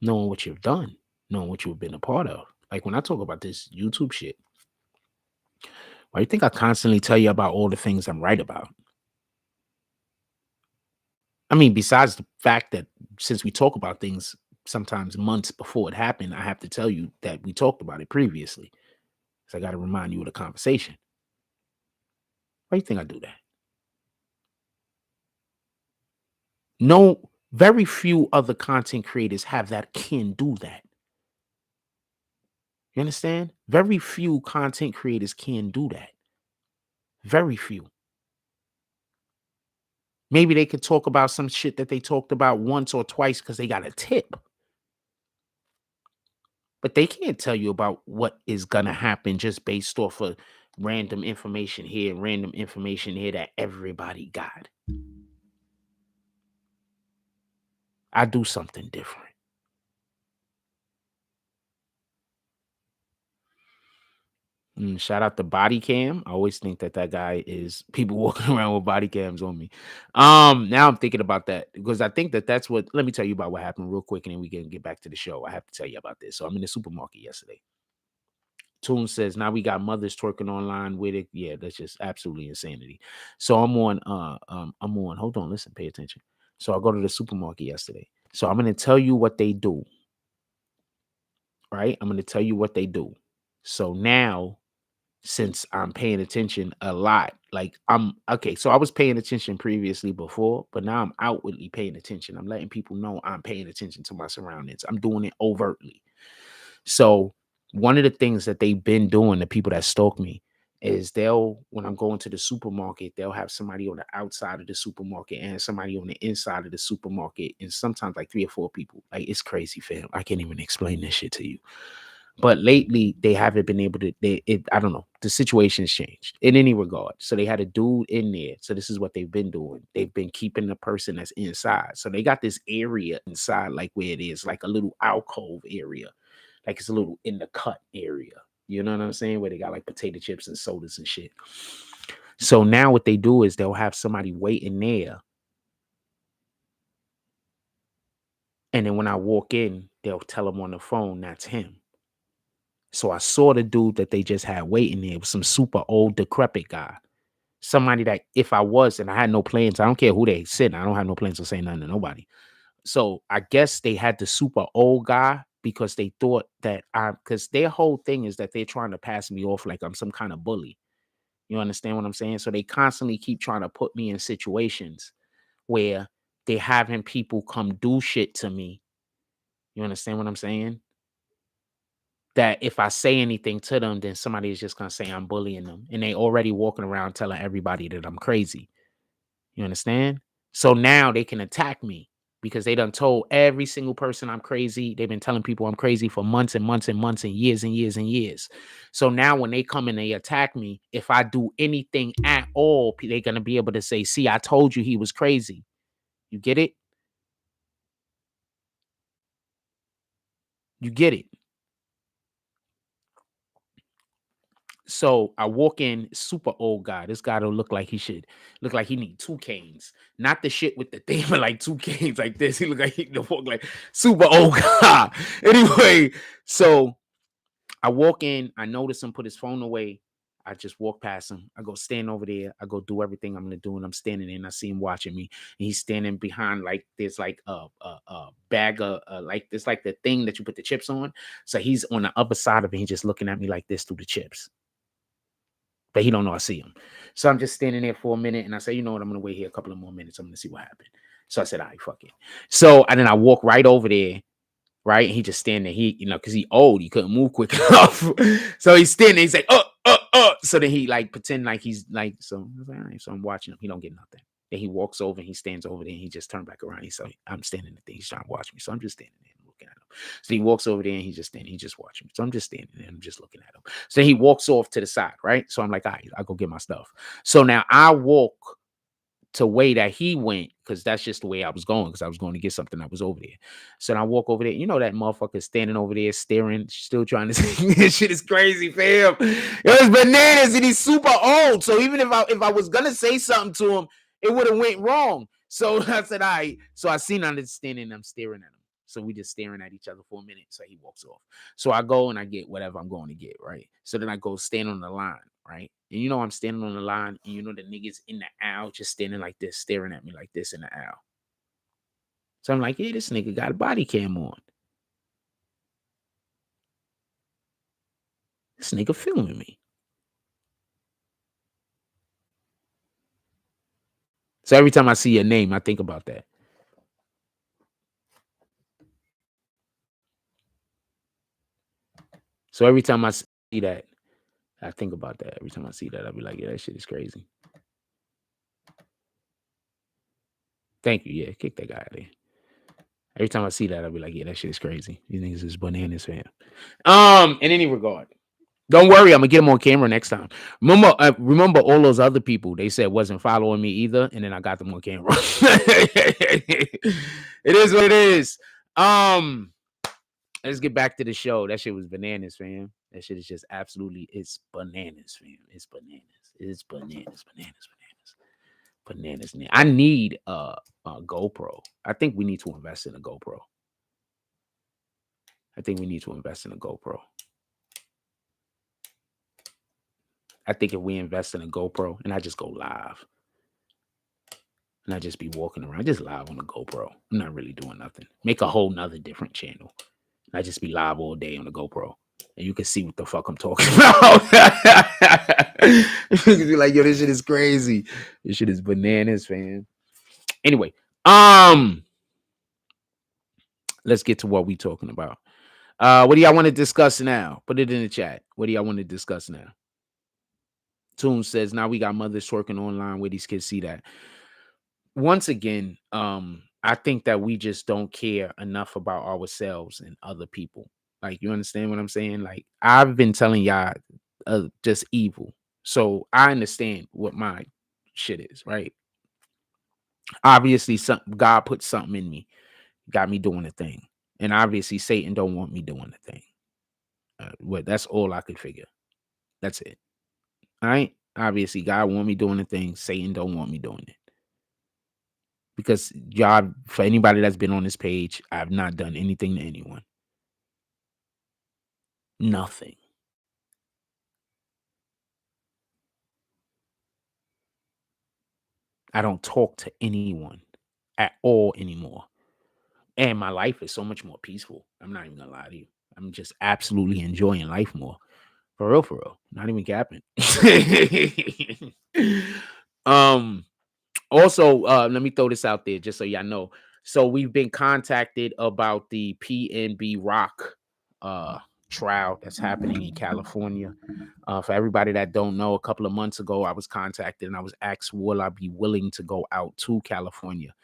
knowing what you've done, knowing what you've been a part of. Like when I talk about this YouTube shit, why do you think I constantly tell you about all the things I'm right about? I mean, besides the fact that since we talk about things sometimes months before it happened, I have to tell you that we talked about it previously. So I got to remind you of the conversation. Why do you think I do that? No, very few other content creators have that, can do that. You understand? Very few content creators can do that. Very few. Maybe they could talk about some shit that they talked about once or twice because they got a tip. But they can't tell you about what is gonna happen just based off of random information here, random information here that everybody got. I do something different. Shout out to body cam. I always think that guy is people walking around with body cams on me. Now I'm thinking about that because I think that's what. Let me tell you about what happened real quick, and then we can get back to the show. I have to tell you about this. So I'm in the supermarket yesterday. Tune says now we got mothers twerking online with it. Yeah, that's just absolutely insanity. So I'm on. I'm on. Hold on, listen, pay attention. So I go to the supermarket yesterday. So I'm gonna tell you what they do. Right, I'm gonna tell you what they do. So now since I'm paying attention a lot. Like I'm okay, so I was paying attention previously before, but now I'm outwardly paying attention. I'm letting people know I'm paying attention to my surroundings. I'm doing it overtly. So one of the things that they've been doing, the people that stalk me, is they'll when I'm going to the supermarket, they'll have somebody on the outside of the supermarket and somebody on the inside of the supermarket, and sometimes like 3 or 4 people. Like it's crazy, fam. I can't even explain this shit to you. But lately, they haven't been able to. I don't know. The situation's changed in any regard. So they had a dude in there. So this is what they've been doing. They've been keeping the person that's inside. So they got this area inside, like where it is, like a little alcove area, like it's a little in the cut area. You know what I'm saying? Where they got like potato chips and sodas and shit. So now what they do is they'll have somebody waiting there, and then when I walk in, they'll tell them on the phone that's him. So I saw the dude that they just had waiting there. It was some super old, decrepit guy. Somebody that if I was and I had no plans, I don't care who they sent. I don't have no plans of saying nothing to nobody. So I guess they had the super old guy because they thought that because their whole thing is that they're trying to pass me off like I'm some kind of bully. You understand what I'm saying? So they constantly keep trying to put me in situations where they're having people come do shit to me. You understand what I'm saying? That if I say anything to them, then somebody is just gonna say I'm bullying them. And they already walking around telling everybody that I'm crazy. You understand? So now they can attack me because they done told every single person I'm crazy. They've been telling people I'm crazy for months and months and months and years and years and years. So now when they come and they attack me, if I do anything at all, they're gonna be able to say, see, I told you he was crazy. You get it? You get it. So I walk in, super old guy. This guy don't look like he should look like he need 2 canes. Not the shit with the thing, but like 2 canes like this. He look like he can walk like super old guy. Anyway, so I walk in, I notice him put his phone away. I just walk past him. I go stand over there. I go do everything I'm gonna do, and I'm standing there and I see him watching me. And he's standing behind like there's like a bag of like this like the thing that you put the chips on. So he's on the upper side of it. He's just looking at me like this through the chips, but he don't know I see him. So I'm just standing there for a minute and I say, you know what, I'm gonna wait here a couple of more minutes. I'm gonna see what happened. So I said, all right, fuck it. So and then I walk right over there, right? And he just standing there. He, because he old, he couldn't move quick enough. So he's standing, he's like, So then he like pretend like he's like, so I was like, all right, so I'm watching him. He don't get nothing. Then he walks over and he stands over there and he just turned back around. He's like, I'm standing there. He's trying to watch me. So I'm just standing there and looking at him. So he walks over there and he's just standing, he just watching me. So I'm just standing there and I'm just looking at him. So he walks off to the side, right? So I'm like, all right, I'll go get my stuff. So now I walk to way that he went because that's just the way I was going because I was going to get something that was over there. So then I walk over there. You know that motherfucker standing over there staring, still trying to see. This shit is crazy, fam. It was bananas and he's super old. So even if I was gonna say something to him, it would have went wrong. So I said, all right. So I seen him standing and I'm staring at him. So we just staring at each other for a minute. So he walks off. So I go and I get whatever I'm going to get, right? So then I go stand on the line, right? And you know I'm standing on the line, and you know the niggas in the aisle just standing like this, staring at me like this in the aisle. So I'm like, yeah, this nigga got a body cam on. This nigga filming me. So every time I see your name, I think about that. So every time I see that, I think about that. Every time I see that, I'll be like, yeah, that shit is crazy. Thank you. Yeah, kick that guy out of there. Every time I see that, I'll be like, yeah, that shit is crazy. These niggas is bananas, fam. In any regard. Don't worry, I'm gonna get him on camera next time. Remember all those other people they said wasn't following me either, and then I got them on camera. It is what it is. Let's get back to the show. That shit was bananas, fam. That shit is just absolutely, it's bananas, fam. It's bananas. It's bananas, bananas, bananas. I need a GoPro. I think we need to invest in a GoPro. I think we need to invest in a GoPro. I think if we invest in a GoPro and I just go live and I just be walking around, just live on a GoPro. I'm not really doing nothing. Make a whole nother different channel. And I just be live all day on the GoPro. And you can see what the fuck I'm talking about. You can be like, yo, this shit is crazy. This shit is bananas, fam. Anyway, let's get to what we talking about. What do y'all want to discuss now? Put it in the chat. What do y'all want to discuss now? Toon says, now we got mothers twerking online where these kids see that. Once again, I think that we just don't care enough about ourselves and other people. Like, you understand what I'm saying? Like, I've been telling y'all just evil. So I understand what my shit is, right? Obviously, God put something in me, got me doing a thing. And obviously, Satan don't want me doing the thing. Well, that's all I could figure. That's it. All right. Obviously, God want me doing the thing. Satan don't want me doing it. Because y'all, for anybody that's been on this page, I've not done anything to anyone. Nothing. I don't talk to anyone at all anymore. And my life is so much more peaceful. I'm not even gonna lie to you. I'm just absolutely enjoying life more. For real, for real. Not even capping. Also, let me throw this out there just so y'all know. So we've been contacted about the PNB Rock trial that's happening in California. For everybody that don't know, a couple of months ago, I was contacted and I was asked, will I be willing to go out to California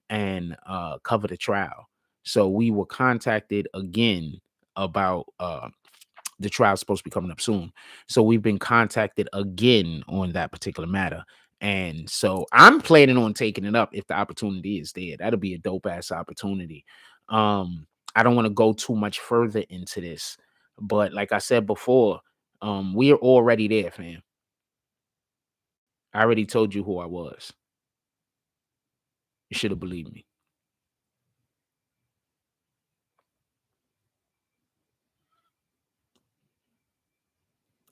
and cover the trial? So we were contacted again about the trial's supposed to be coming up soon. So we've been contacted again on that particular matter. And so I'm planning on taking it up if the opportunity is there. That'll be a dope ass opportunity. I don't want to go too much further into this, but like I said before, we're already there, fam. I already told you who I was. You should have believed me.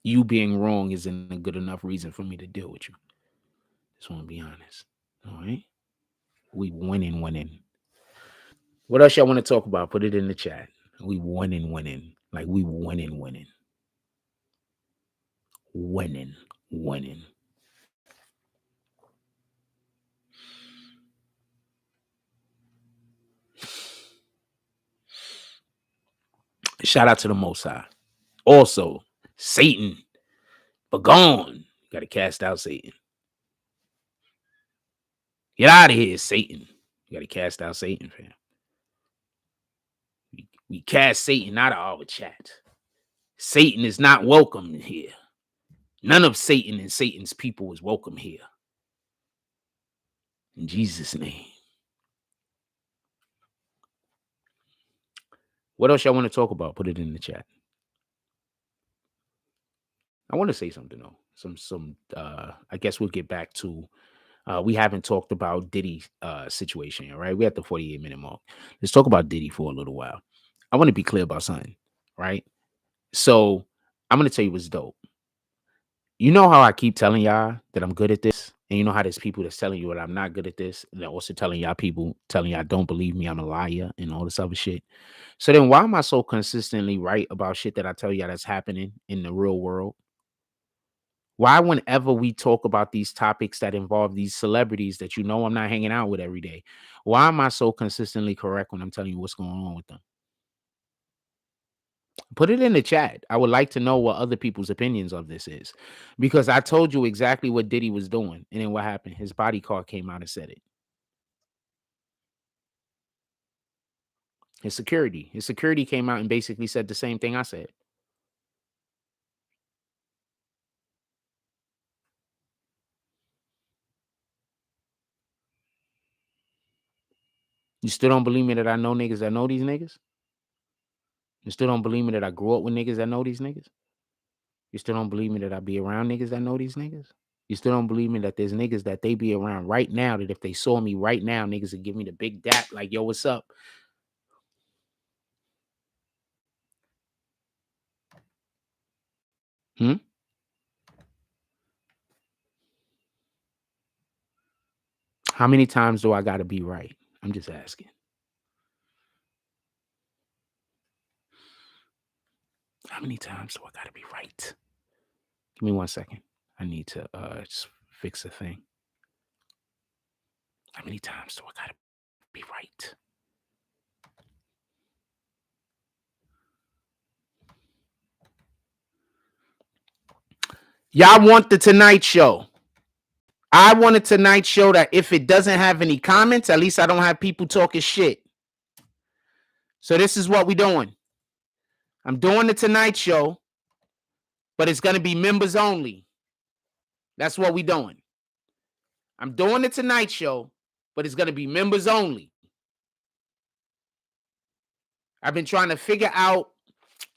You being wrong isn't a good enough reason for me to deal with you. Just want to be honest. All right. We winning. What else y'all want to talk about? Put it in the chat. We winning. Like we winning. Winning. Shout out to the Most High. Also, Satan, begone. You got to cast out Satan. Get out of here, Satan. You got to cast out Satan, fam. We cast Satan out of our chat. Satan is not welcome here. None of Satan and Satan's people is welcome here. In Jesus' name. What else y'all want to talk about? Put it in the chat. I want to say something though. I guess we'll get back to we haven't talked about Diddy situation, right? We're at the 48-minute mark. Let's talk about Diddy for a little while. I want to be clear about something, right? So I'm gonna tell you what's dope. You know how I keep telling y'all that I'm good at this, and you know how there's people that's telling you that I'm not good at this, and they're also telling y'all don't believe me, I'm a liar, and all this other shit. So then why am I so consistently right about shit that I tell y'all that's happening in the real world? Why, whenever we talk about these topics that involve these celebrities that you know I'm not hanging out with every day, why am I so consistently correct when I'm telling you what's going on with them? Put it in the chat. I would like to know what other people's opinions of this is, because I told you exactly what Diddy was doing, and then what happened? His bodyguard came out and said it. His security came out and basically said the same thing I said. You still don't believe me that I know niggas that know these niggas? You still don't believe me that I grew up with niggas that know these niggas? You still don't believe me that I be around niggas that know these niggas? You still don't believe me that there's niggas that they be around right now that if they saw me right now, niggas would give me the big dap like, yo, what's up? Hmm? How many times do I got to be right? I'm just asking. How many times do I got to be right? Give me 1 second. I need to just fix a thing. How many times do I got to be right? Y'all want the Tonight Show. I want a Tonight Show that if it doesn't have any comments, at least I don't have people talking shit. So this is what we doing. I'm doing the Tonight Show, but it's going to be members only. That's what we doing. I'm doing the Tonight Show, but it's going to be members only. I've been trying to figure out.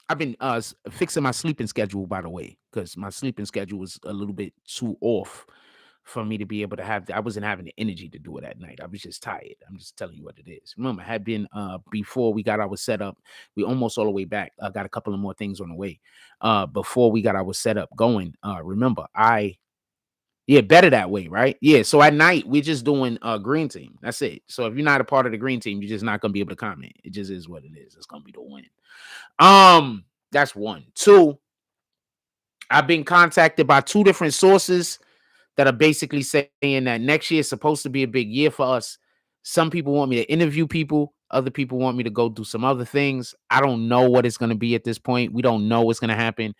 I've been fixing my sleeping schedule, by the way, because my sleeping schedule was a little bit too off for me to be able to have. I wasn't having the energy to do it at night. I was just tired. I'm just telling you what it is. Remember, I had been before we got our setup. We almost all the way back. I got a couple of more things on the way. Before we got our setup going. Remember, yeah, better that way, right? Yeah. So at night we're just doing green team. That's it. So if you're not a part of the green team, you're just not gonna be able to comment. It just is what it is. It's gonna be the win. That's one. Two, I've been contacted by two different sources that are basically saying that next year is supposed to be a big year for us. Some people want me to interview people. Other people want me to go do some other things. I don't know what it's going to be at this point. We don't know what's going to happen.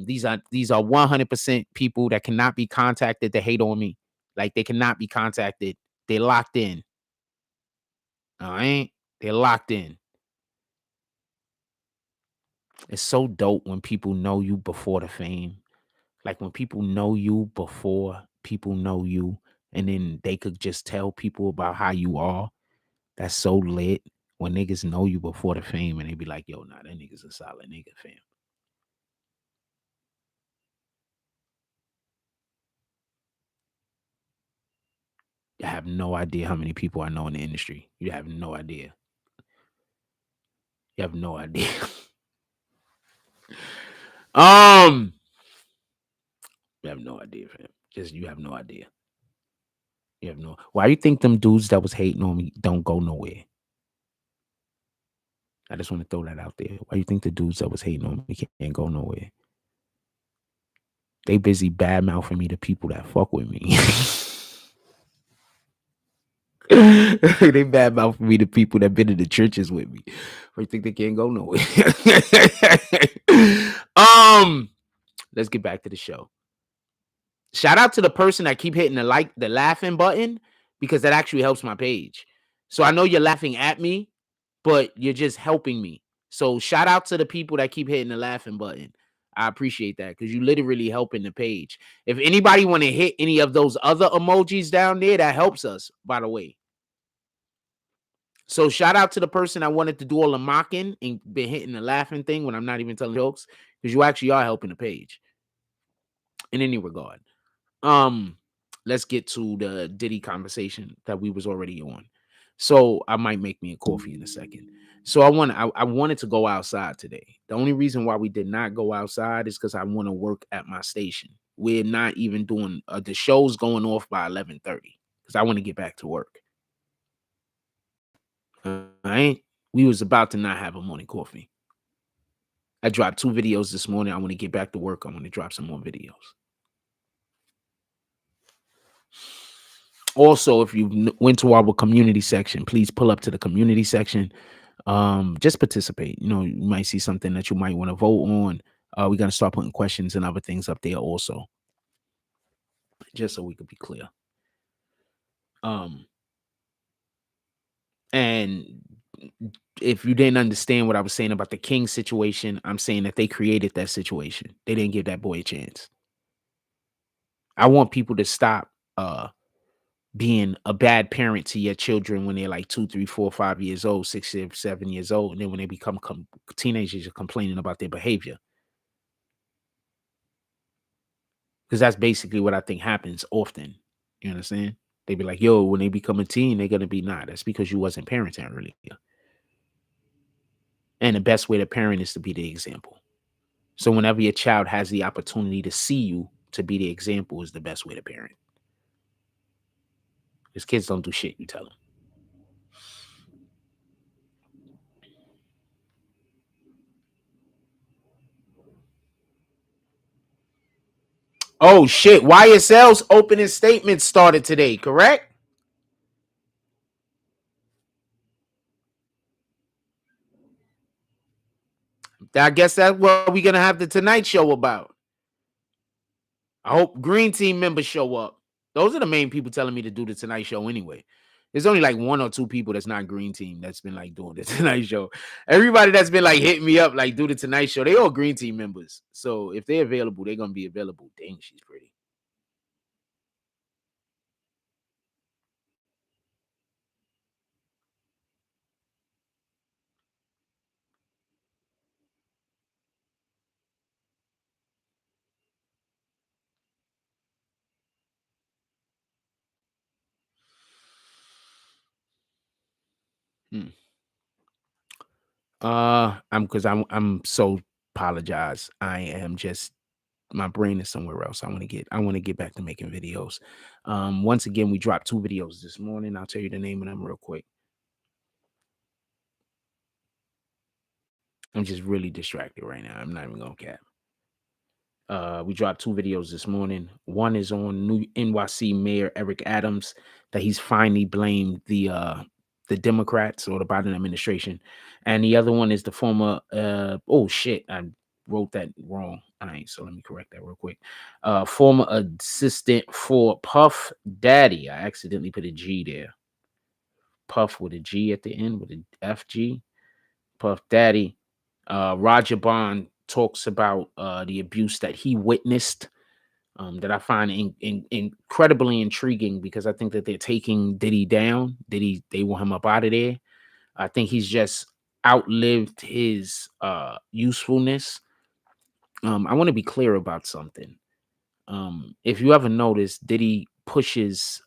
These are 100% people that cannot be contacted to hate on me. Like they cannot be contacted. They're locked in. All right, they're locked in. It's so dope when people know you before the fame. Like when people know you before people know you, and then they could just tell people about how you are. That's so lit. When niggas know you before the fame and they be like, yo, nah, that nigga's a solid nigga, fam. You have no idea how many people I know in the industry. You have no idea. You have no idea. um, you have no idea, fam. Just you have no idea. You have no. Why you think them dudes that was hating on me don't go nowhere? I just want to throw that out there. Why you think the dudes that was hating on me can't go nowhere? They busy bad mouthing me to people that fuck with me. They bad mouthing me to people that been in the churches with me. Why you think they can't go nowhere? Let's get back to the show. Shout out to the person that keep hitting the laughing button because that actually helps my page. So I know you're laughing at me, but you're just helping me. So shout out to the people that keep hitting the laughing button. I appreciate that because you literally helping the page. If anybody want to hit any of those other emojis down there, that helps us, by the way. So shout out to the person that wanted to do all the mocking and been hitting the laughing thing when I'm not even telling jokes because you actually are helping the page in any regard. Let's get to the Diddy conversation that we was already on. So I might make me a coffee in a second. So I wanted to go outside today. The only reason why we did not go outside is because I want to work at my station. We're not even doing the show's going off by 11:30 because I want to get back to work. We was about to not have a morning coffee. I dropped 2 videos this morning. I want to get back to work. I want to drop some more videos. Also, if you went to our community section, please pull up to the community section. Just participate. You know, you might see something that you might want to vote on. We're gonna start putting questions and other things up there also, just so we could be clear. And if you didn't understand what I was saying about the King situation, I'm saying that they created that situation. They didn't give that boy a chance. I want people to stop being a bad parent to your children when they're like 2, 3, 4, 5 years old, 6, 7 years old, and then when they become teenagers, you're complaining about their behavior. Because that's basically what I think happens often. You understand? They be like, yo, when they become a teen, they're gonna be nah. That's because you wasn't parenting earlier. And the best way to parent is to be the example. So whenever your child has the opportunity to see you to be the example is the best way to parent. Because kids don't do shit, you tell them. Oh shit, YSL's opening statement started today, correct? I guess that's what we're gonna have the Tonight Show about. I hope Green Team members show up. Those are the main people telling me to do the Tonight Show anyway. There's only like one or two people that's not Green Team that's been like doing the Tonight Show. Everybody that's been like hitting me up like do the Tonight Show, they all Green Team members. So if they're available, they're gonna be available. Dang, she's pretty. Hmm. I'm so apologize. I am just my brain is somewhere else. I want to get back to making videos. Once again, we dropped 2 videos this morning. I'll tell you the name of them real quick. I'm just really distracted right now. I'm not even gonna cap. We dropped 2 videos this morning. One is on new NYC Mayor Eric Adams that he's finally blamed the Democrats or the Biden administration, and the other one is the former oh shit, I wrote that wrong. All right, so let me correct that real quick. Former assistant for Puff Daddy. I accidentally put a G there. Puff with a G at the end with an FG. Puff Daddy. Roger Bond talks about the abuse that he witnessed, that I find incredibly intriguing because I think that they're taking Diddy down. They want him up out of there. I think he's just outlived his usefulness. I want to be clear about something. If you ever notice, Diddy pushes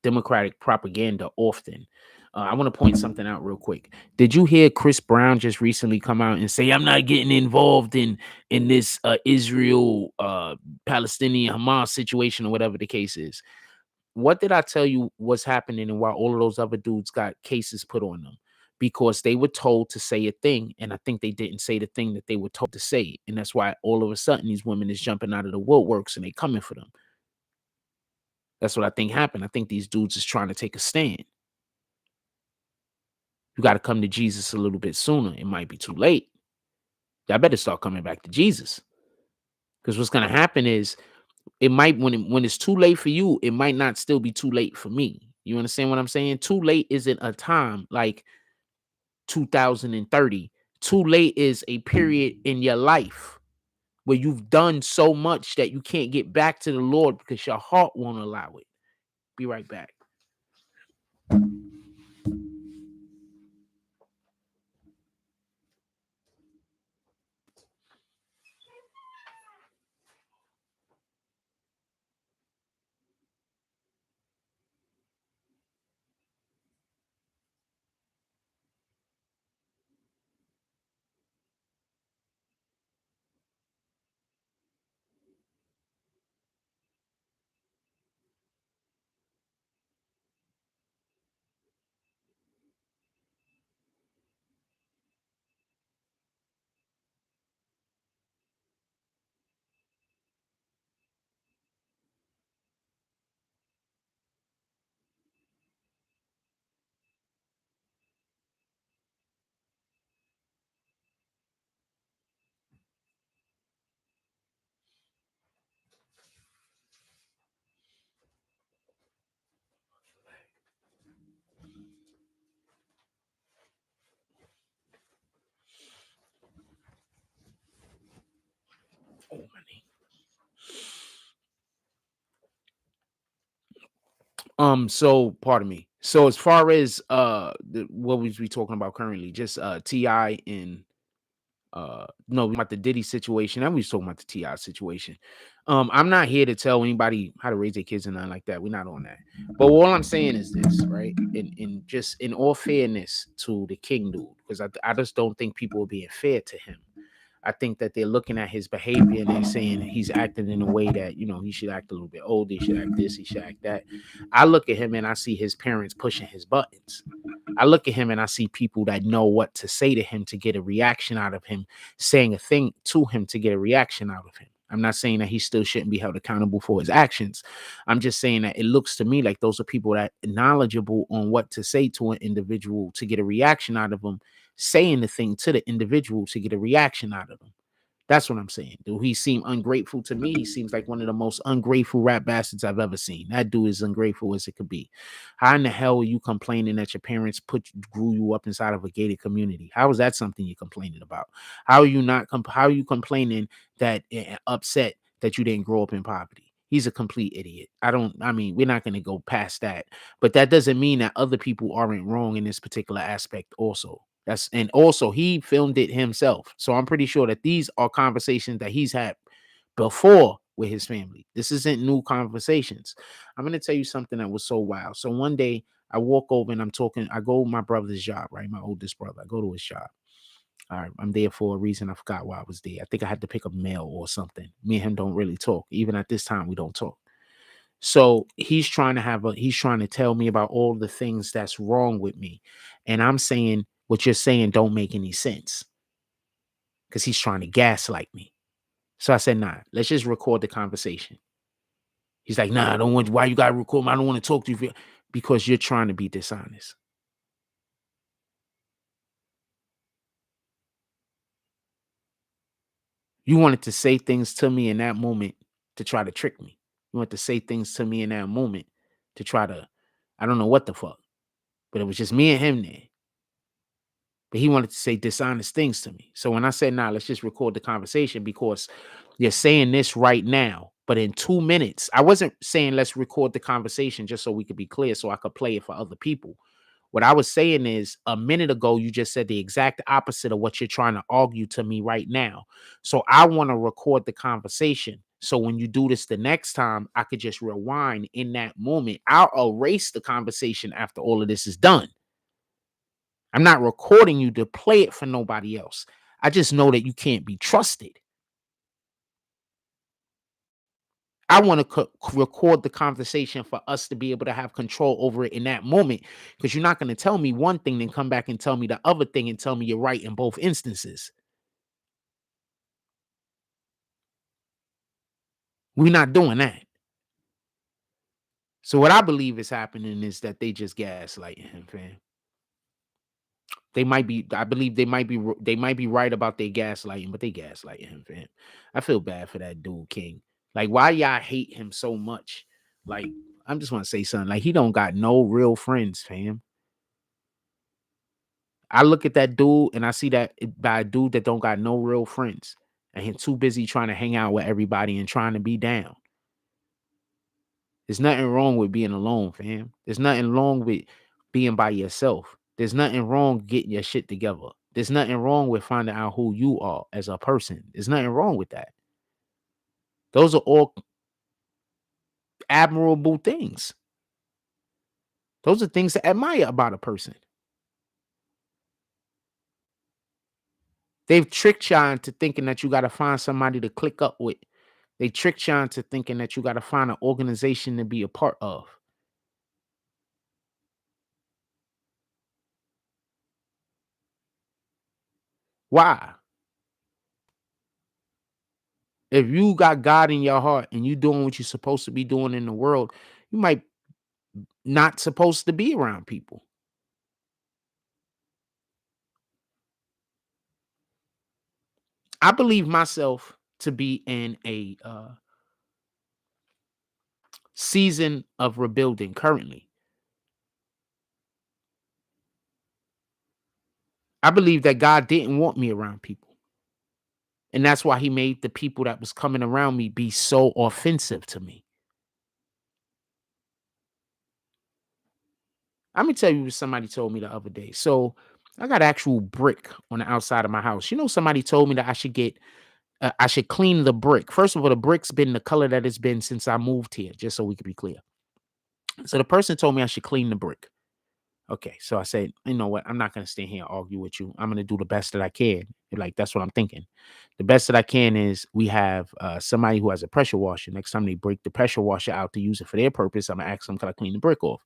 Democratic propaganda often. I want to point something out real quick. Did you hear Chris Brown just recently come out and say, "I'm not getting involved in this Israel Palestinian Hamas situation or whatever the case is"? What did I tell you was happening and why all of those other dudes got cases put on them? Because they were told to say a thing, and I think they didn't say the thing that they were told to say. And that's why all of a sudden these women is jumping out of the woodworks and they coming for them. That's what I think happened. I think these dudes is trying to take a stand. You got to come to Jesus a little bit sooner. It might be too late. Y'all better start coming back to Jesus. Because what's gonna happen is it might when it's too late for you, it might not still be too late for me. You understand what I'm saying? Too late isn't a time like 2030. Too late is a period in your life where you've done so much that you can't get back to the Lord because your heart won't allow it. Be right back. Oh my knee. So pardon me. So as far as what we talking about currently, just Ti and No, we about the Diddy situation, and we was talking about the T.I. situation. I'm not here to tell anybody how to raise their kids and nothing like that. We're not on that. But all I'm saying is this, right? In just in all fairness to the King dude, because I just don't think people are being fair to him. I think that they're looking at his behavior and they're saying he's acting in a way that, he should act a little bit older, he should act this, he should act that. I look at him and I see his parents pushing his buttons. I look at him and I see people that know what to say to him to get a reaction out of him, saying a thing to him to get a reaction out of him. I'm not saying that he still shouldn't be held accountable for his actions. I'm just saying that it looks to me like those are people that are knowledgeable on what to say to an individual to get a reaction out of them, saying the thing to the individual to get a reaction out of them. That's what I'm saying. Do he seem ungrateful to me? He seems like one of the most ungrateful rap bastards I've ever seen. That dude is ungrateful as it could be. How in the hell are you complaining that your parents grew you up inside of a gated community? How is that something you're complaining about? How are you not? How are you complaining that upset that you didn't grow up in poverty? He's a complete idiot. I mean, we're not going to go past that, but that doesn't mean that other people aren't wrong in this particular aspect also. And also he filmed it himself. So I'm pretty sure that these are conversations that he's had before with his family. This isn't new conversations. I'm going to tell you something that was so wild. So one day I walk over and I go to my brother's job, right? My oldest brother. I go to his job. All right, I'm there for a reason. I forgot why I was there. I think I had to pick up mail or something. Me and him don't really talk. Even at this time, we don't talk. So he's trying to tell me about all the things that's wrong with me. And I'm saying what you're saying don't make any sense because he's trying to gaslight me. So I said, nah, let's just record the conversation. He's like, nah, I don't want, why you gotta record me? I don't want to talk to you because you're trying to be dishonest. You wanted to say things to me in that moment to try to trick me. You wanted to say things to me in that moment to try to, I don't know what the fuck, but it was just me and him there. But he wanted to say dishonest things to me. So when I said, nah, let's just record the conversation because you're saying this right now. But in 2 minutes, I wasn't saying let's record the conversation just so we could be clear so I could play it for other people. What I was saying is a minute ago, you just said the exact opposite of what you're trying to argue to me right now. So I want to record the conversation. So when you do this the next time, I could just rewind in that moment. I'll erase the conversation after all of this is done. I'm not recording you to play it for nobody else. I just know that you can't be trusted. I want to record the conversation for us to be able to have control over it in that moment because you're not going to tell me one thing, then come back and tell me the other thing and tell me you're right in both instances. We're not doing that. So what I believe is happening is that they just gaslighting him, fam. They might be, I believe they might be right about their gaslighting, but they gaslighting him, fam. I feel bad for that dude, King. Like, why y'all hate him so much? Like, I'm just want to say something. Like, he don't got no real friends, fam. I look at that dude and I see that by a dude that don't got no real friends. And he's too busy trying to hang out with everybody and trying to be down. There's nothing wrong with being alone, fam. There's nothing wrong with being by yourself. There's nothing wrong getting your shit together. There's nothing wrong with finding out who you are as a person. There's nothing wrong with that. Those are all admirable things. Those are things to admire about a person. They've tricked you into thinking that you got to find somebody to click up with. They tricked you into thinking that you got to find an organization to be a part of. Why? If you got God in your heart and you doing what you're supposed to be doing in the world, you might not supposed to be around people. I believe myself to be in a season of rebuilding currently. I believe that God didn't want me around people. And that's why he made the people that was coming around me be so offensive to me. Let me tell you what somebody told me the other day. So I got actual brick on the outside of my house. You know, somebody told me that I should clean the brick. First of all, the brick's been the color that it's been since I moved here, just so we could be clear. So the person told me I should clean the brick. Okay, so I said, you know what? I'm not gonna stand here and argue with you. I'm gonna do the best that I can. Like that's what I'm thinking. The best that I can is we have somebody who has a pressure washer. Next time they break the pressure washer out to use it for their purpose, I'm gonna ask them, can I clean the brick off?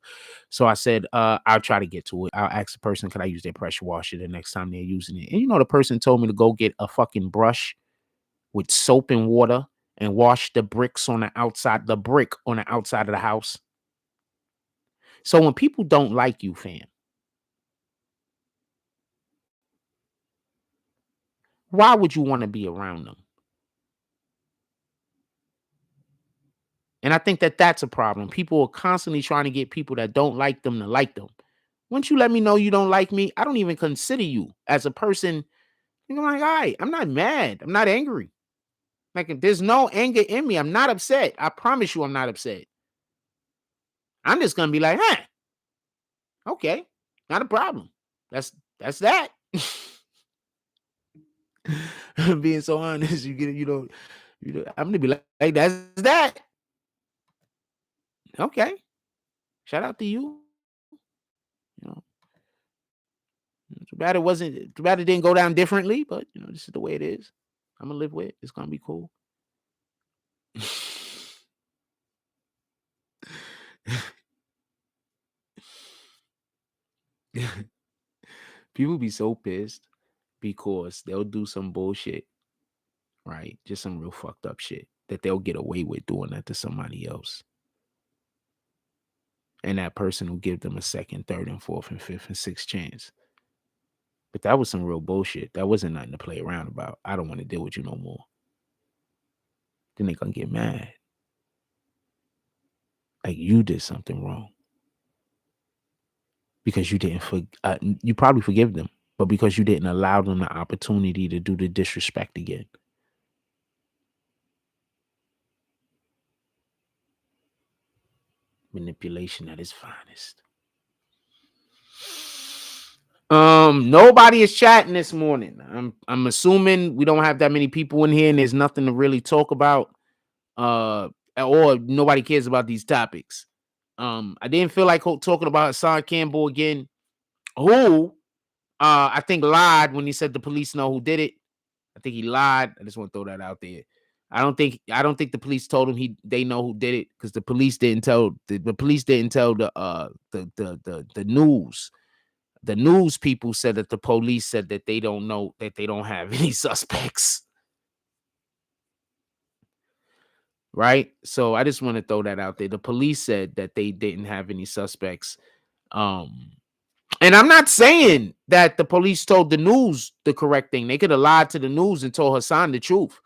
So I said, I'll try to get to it. I'll ask the person, can I use their pressure washer the next time they're using it? And you know, the person told me to go get a fucking brush with soap and water and wash the bricks on the outside, the brick on the outside of the house. So when people don't like you, fam, why would you want to be around them? And I think that that's a problem. People are constantly trying to get people that don't like them to like them. Once you let me know you don't like me, I don't even consider you as a person. You know, like, all right, I'm not mad. I'm not angry. Like, if there's no anger in me, I'm not upset. I promise you, I'm not upset. I'm just gonna be like, huh, okay, not a problem. That's that. Being so honest, I'm gonna be like, hey, that's that. Okay, shout out to you. You know, too bad it wasn't. Too bad it didn't go down differently, but you know, this is the way it is. I'm gonna live with it. It's gonna be cool. People be so pissed because they'll do some bullshit, right? Just some real fucked up shit that they'll get away with doing that to somebody else. And that person will give them a second, third, and fourth, and fifth, and sixth chance. But that was some real bullshit. That wasn't nothing to play around about. I don't want to deal with you no more. Then they gonna get mad. Like you did something wrong. Because you didn't you probably forgive them, but because you didn't allow them the opportunity to do the disrespect again. Manipulation at its finest. Nobody is chatting this morning. I'm assuming we don't have that many people in here and there's nothing to really talk about. Or nobody cares about these topics. I didn't feel like talking about Hassan Campbell again, who I think lied when he said the police know who did it. I think he lied. I just want to throw that out there. I don't think the police told him they know who did it because the police didn't tell the police didn't tell the news. The news people said that the police said that they don't know, that they don't have any suspects. Right? So I just want to throw that out there. The police said that they didn't have any suspects. Um and I'm not saying that the police told the news the correct thing. They could have lied to the news and told Hassan the truth.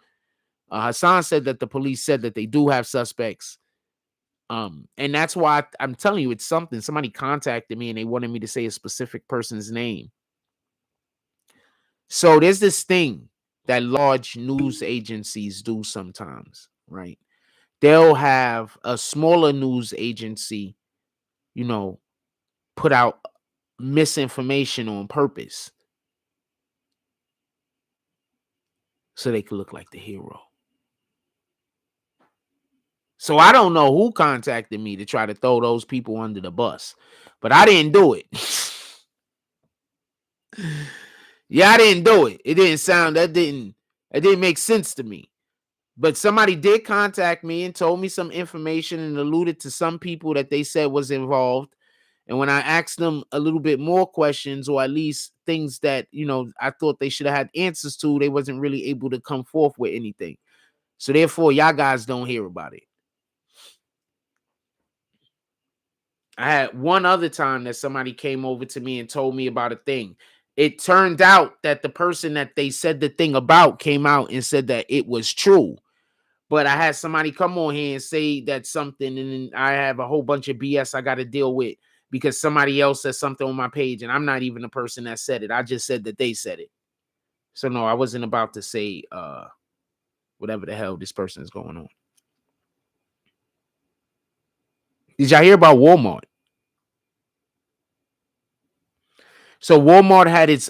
Hassan said that the police said that they do have suspects. And that's why I'm telling you, it's something. Somebody contacted me and they wanted me to say a specific person's name. So there's this thing that large news agencies do sometimes, right? They'll have a smaller news agency, you know, put out misinformation on purpose so they could look like the hero. So I don't know who contacted me to try to throw those people under the bus, but I didn't do it. Yeah, I didn't do it. It didn't make sense to me. But somebody did contact me and told me some information and alluded to some people that they said was involved. And when I asked them a little bit more questions, or at least things that, you know, I thought they should have had answers to, they wasn't really able to come forth with anything. So therefore, y'all guys don't hear about it. I had one other time that somebody came over to me and told me about a thing. It turned out that the person that they said the thing about came out and said that it was true. But I had somebody come on here and say that something, and then I have a whole bunch of BS I got to deal with because somebody else said something on my page, and I'm not even the person that said it. I just said that they said it. So no, I wasn't about to say whatever the hell this person is going on. Did y'all hear about Walmart? So Walmart had its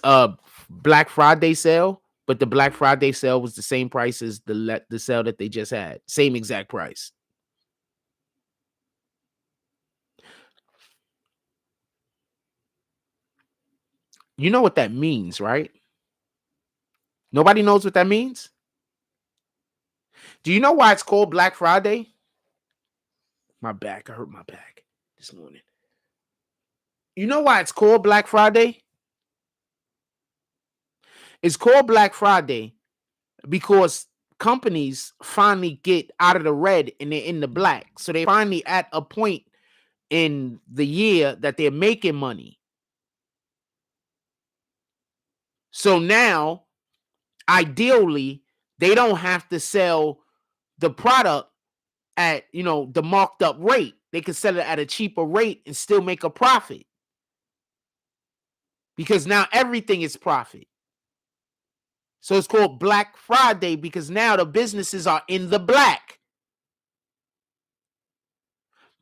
Black Friday sale, but the Black Friday sale was the same price as the sale that they just had. Same exact price. You know what that means, right? Nobody knows what that means. Do you know why it's called Black Friday? My back. I hurt my back this morning. You know why it's called Black Friday? It's called Black Friday because companies finally get out of the red and they're in the black. So they finally at a point in the year that they're making money. So now, ideally, they don't have to sell the product at, the marked up rate. They can sell it at a cheaper rate and still make a profit because now everything is profit. So it's called Black Friday because now the businesses are in the black.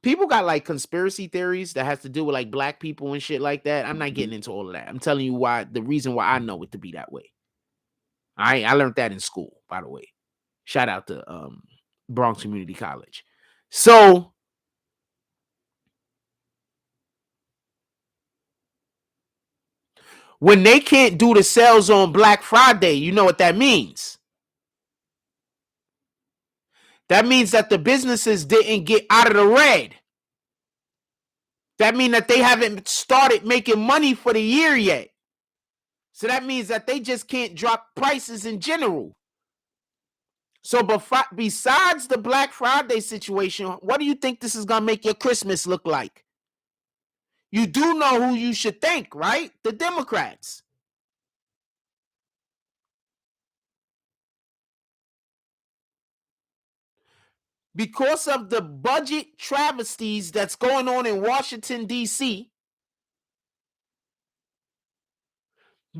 People got like conspiracy theories that has to do with like black people and shit like that. I'm not getting into all of that. I'm telling you why, the reason why I know it to be that way. I learned that in school, by the way. Shout out to Bronx Community College. So when they can't do the sales on Black Friday, you know what that means? That means that the businesses didn't get out of the red. That means that they haven't started making money for the year yet. So that means that they just can't drop prices in general. So besides the Black Friday situation, what do you think this is going to make your Christmas look like? You do know who you should thank, right? The Democrats. Because of the budget travesties that's going on in Washington, D.C.,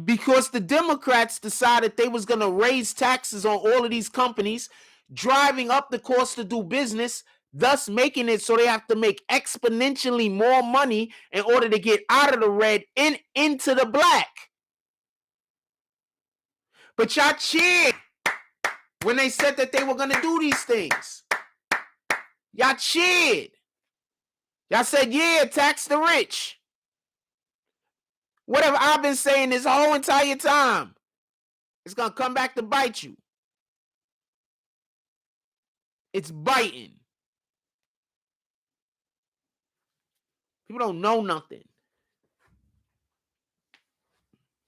because the Democrats decided they was going to raise taxes on all of these companies, driving up the cost to do business, thus making it so they have to make exponentially more money in order to get out of the red and into the black. But y'all cheered when they said that they were going to do these things. Y'all cheered. Y'all said, yeah, tax the rich. What have I been saying this whole entire time? It's going to come back to bite you. It's biting. People don't know nothing.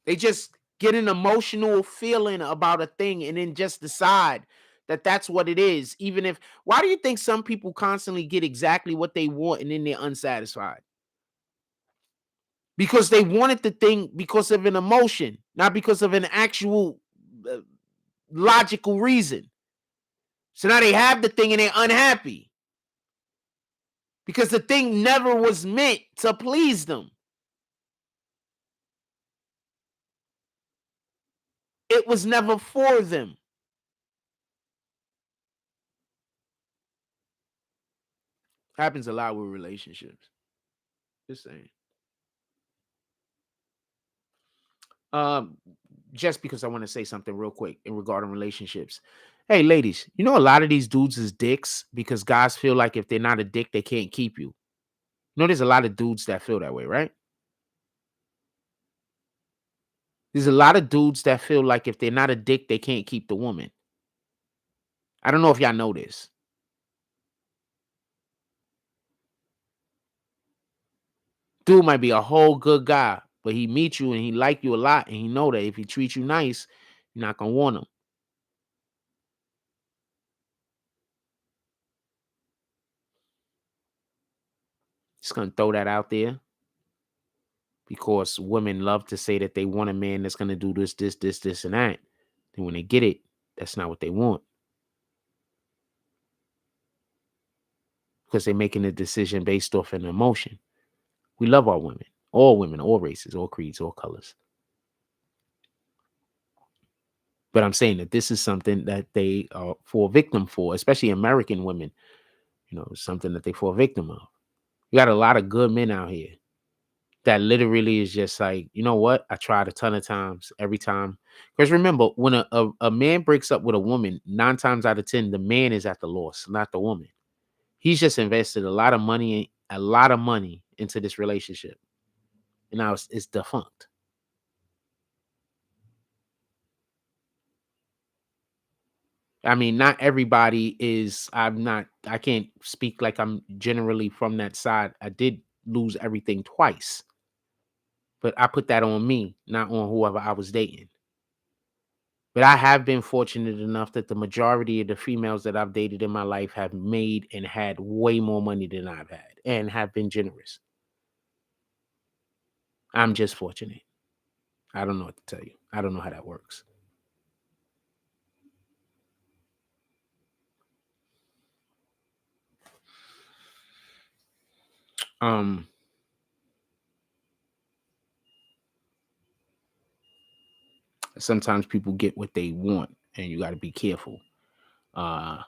They just get an emotional feeling about a thing and then just decide that that's what it is. Even if, why do you think some people constantly get exactly what they want and then they're unsatisfied? Because they wanted the thing because of an emotion, not because of an actual logical reason. So now they have the thing and they're unhappy because the thing never was meant to please them. It was never for them. Happens a lot with relationships. Just saying. Um, just because I want to say something real quick in regarding relationships. Hey, ladies, you know a lot of these dudes is dicks because guys feel like if they're not a dick, they can't keep you. You know, there's a lot of dudes that feel that way, right? There's a lot of dudes that feel like if they're not a dick, they can't keep the woman. I don't know if y'all know this. Dude might be a whole good guy, but he meets you and he like you a lot, and he know that if he treats you nice, you're not gonna want him. Just gonna throw that out there because women love to say that they want a man that's gonna do this, this, this, this, and that. And when they get it, that's not what they want. Because they're making a decision based off an emotion. We love our women, all races, all creeds, all colors. But I'm saying that this is something that they fall victim for, especially American women. Something that they fall victim of. We got a lot of good men out here that literally is just like, you know what? I tried a ton of times every time. Because remember, when a man breaks up with a woman, 9 times out of 10, the man is at the loss, not the woman. He's just invested a lot of money into this relationship. And now it's defunct. I mean, not everybody is. I can't speak like I'm generally from that side. I did lose everything twice, but I put that on me, not on whoever I was dating. But I have been fortunate enough that the majority of the females that I've dated in my life have made and had way more money than I've had and have been generous. I'm just fortunate. I don't know what to tell you. I don't know how that works. Um, Sometimes people get what they want, and you got to be careful. Uh,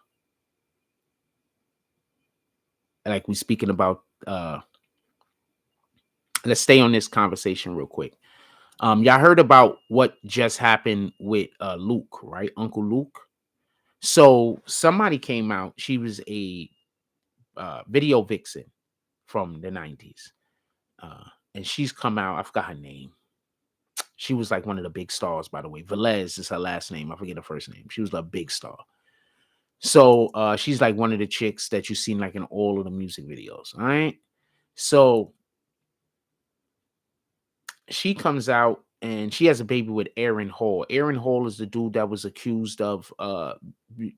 like we speaking about. Let's stay on this conversation real quick. Y'all heard about what just happened with Luke, right? Uncle Luke. So somebody came out. She was a video vixen from the 90s. And she's come out. I forgot her name. She was like one of the big stars, by the way. Velez is her last name. I forget her first name. She was a big star. So she's like one of the chicks that you've seen like in all of the music videos. All right. So she comes out and she has a baby with Aaron Hall. Aaron Hall is the dude that was accused of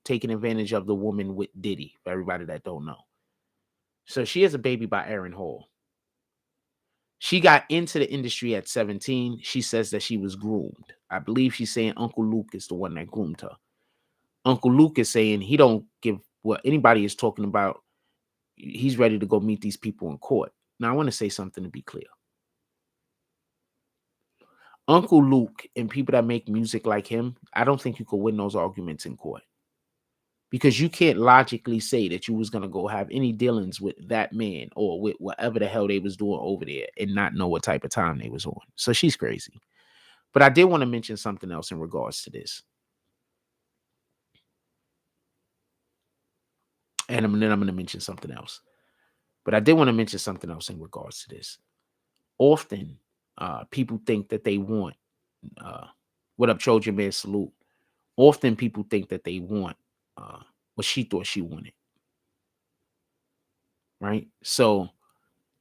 taking advantage of the woman with Diddy, for everybody that don't know. So she has a baby by Aaron Hall. She got into the industry at 17. She says that she was groomed. I believe she's saying Uncle Luke is the one that groomed her. Uncle Luke is saying he don't give what anybody is talking about. He's ready to go meet these people in court. Now, I want to say something to be clear. Uncle Luke and people that make music like him, I don't think you could win those arguments in court. Because you can't logically say that you was going to go have any dealings with that man or with whatever the hell they was doing over there and not know what type of time they was on. So she's crazy. But I did want to mention something else in regards to this. And then I'm going to mention something else. But I did want to mention something else in regards to this. Often, people think that they want, uh, what up, Trojan Man, salute. Often people think that they want what she thought she wanted. Right? So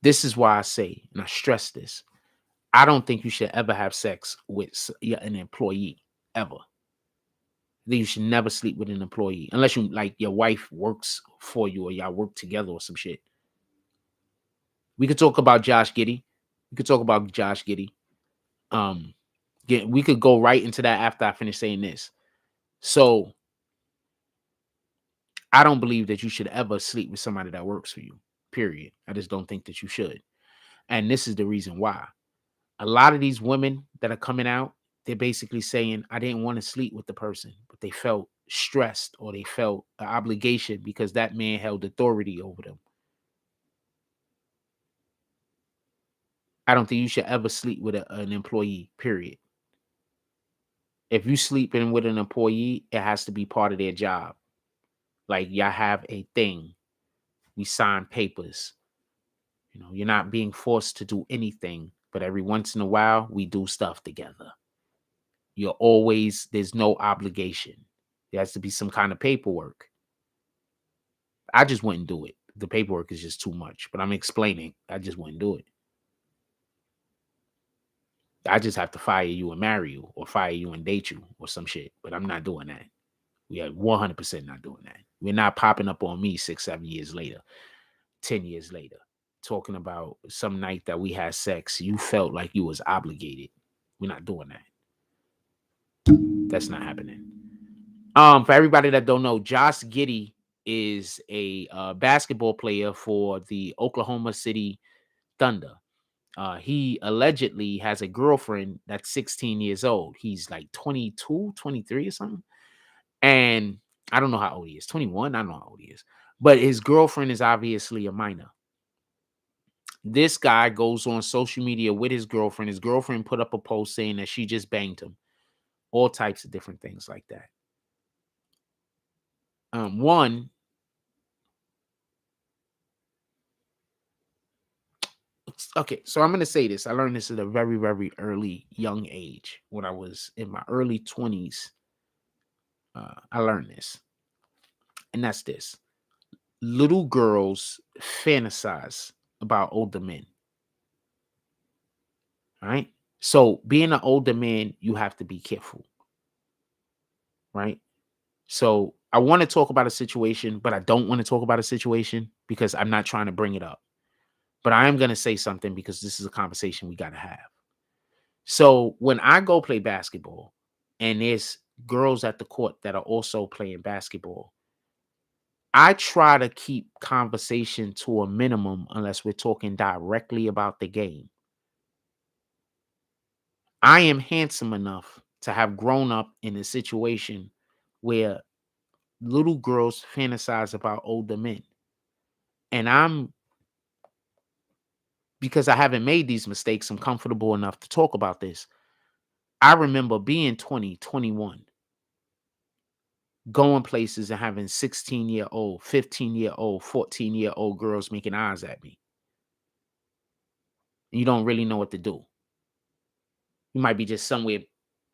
this is why I say, and I stress this, I don't think you should ever have sex with an employee, ever. That you should never sleep with an employee unless you like your wife works for you or y'all work together or some shit. We could talk about Josh Giddey. We could talk about Josh Giddey. We could go right into that after I finish saying this. So I don't believe that you should ever sleep with somebody that works for you. Period. I just don't think that you should. And this is the reason why. A lot of these women that are coming out, they're basically saying, I didn't want to sleep with the person, but they felt stressed or they felt an obligation because that man held authority over them. I don't think you should ever sleep with an employee, period. If you sleeping with an employee, it has to be part of their job. Like y'all have a thing. We sign papers. You know, you're not being forced to do anything, but every once in a while, we do stuff together. There's no obligation. There has to be some kind of paperwork. I just wouldn't do it. The paperwork is just too much, but I'm explaining. I just wouldn't do it. I just have to fire you and marry you or fire you and date you or some shit, but I'm not doing that. We are 100% not doing that. We're not popping up on me 6, 7 years later, 10 years later, talking about some night that we had sex. You felt like you was obligated. We're not doing that. That's not happening. For everybody that don't know, Josh Giddey is a basketball player for the Oklahoma City Thunder. He allegedly has a girlfriend that's 16 years old. He's like 22, 23 or something. And I don't know how old he is. 21, I don't know how old he is. But his girlfriend is obviously a minor. This guy goes on social media with his girlfriend. His girlfriend put up a post saying that she just banged him. All types of different things like that. One, okay, so I'm going to say this. I learned this at a very, very early, young age. When I was in my early 20s, I learned this. And that's this. Little girls fantasize about older men. Right? So being an older man, you have to be careful. Right? So I want to talk about a situation, but I don't want to talk about a situation because I'm not trying to bring it up. But I am going to say something because this is a conversation we got to have. So when I go play basketball and there's girls at the court that are also playing basketball, I try to keep conversation to a minimum unless we're talking directly about the game. I am handsome enough to have grown up in a situation where little girls fantasize about older men. And because I haven't made these mistakes, I'm comfortable enough to talk about this. I remember being 20, 21, going places and having 16-year-old, 15-year-old, 14-year-old girls making eyes at me. And you don't really know what to do. You might be just somewhere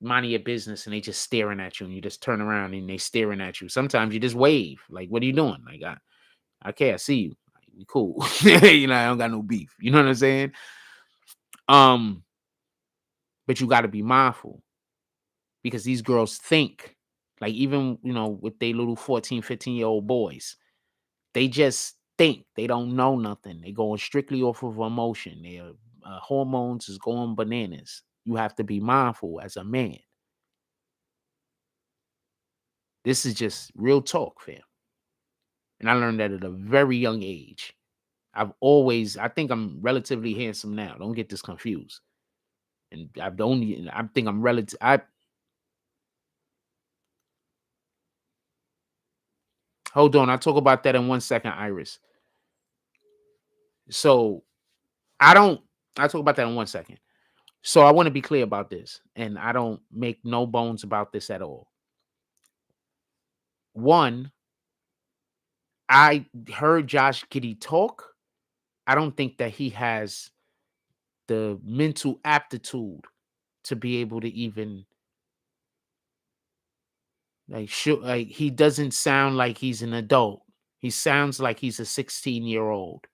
minding your business and they just staring at you and you just turn around and they staring at you. Sometimes you just wave. Like, what are you doing? Like, okay, I see you. Like, we cool. I don't got no beef. You know what I'm saying? But you got to be mindful because these girls think, like, even, with they little 14, 15-year-old boys, they just think. They don't know nothing. They going strictly off of emotion. Their hormones is going bananas. You have to be mindful as a man. This is just real talk, fam. And I learned that at a very young age. I think I'm relatively handsome now. Don't get this confused. And I think I'm relative. Hold on. I'll talk about that in 1 second, Iris. So I'll talk about that in 1 second. So I want to be clear about this. And I don't make no bones about this at all. One, I heard Josh Giddey talk. I don't think that he has the mental aptitude to be able to even like he doesn't sound like he's an adult. He sounds like he's a 16-year-old.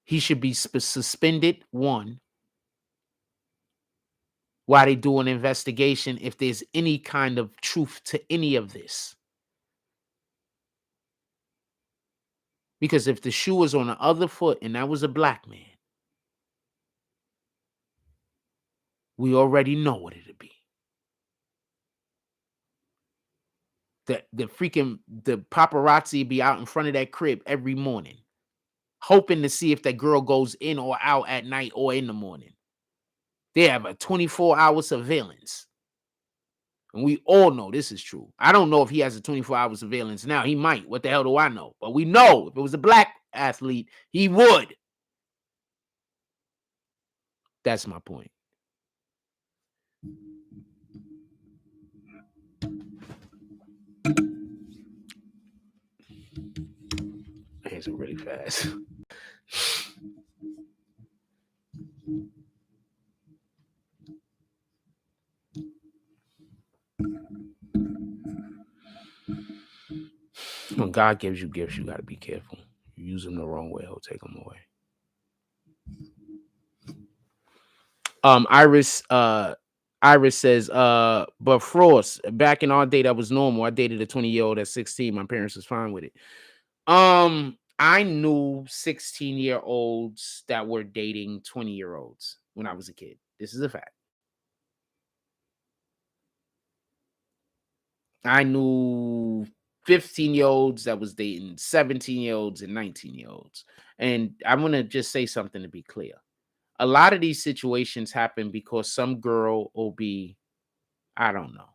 He should be suspended, one, while they do an investigation if there's any kind of truth to any of this. Because if the shoe was on the other foot and that was a black man, we already know what it'd be. The paparazzi be out in front of that crib every morning, hoping to see if that girl goes in or out at night or in the morning. They have a 24-hour surveillance. And we all know this is true. I don't know if he has a 24-hour surveillance now. He might. What the hell do I know? But we know if it was a black athlete, he would. That's my point. Hands are really fast. When God gives you gifts, you got to be careful. You use them the wrong way, he'll take them away. Iris says, but Frost, back in our day, that was normal. I dated a 20-year-old at 16. My parents was fine with it. I knew 16-year-olds that were dating 20-year-olds when I was a kid. This is a fact. I knew 15-year-olds that was dating 17-year-olds and 19-year-olds. And I want to just say something to be clear. A lot of these situations happen because some girl will be, I don't know,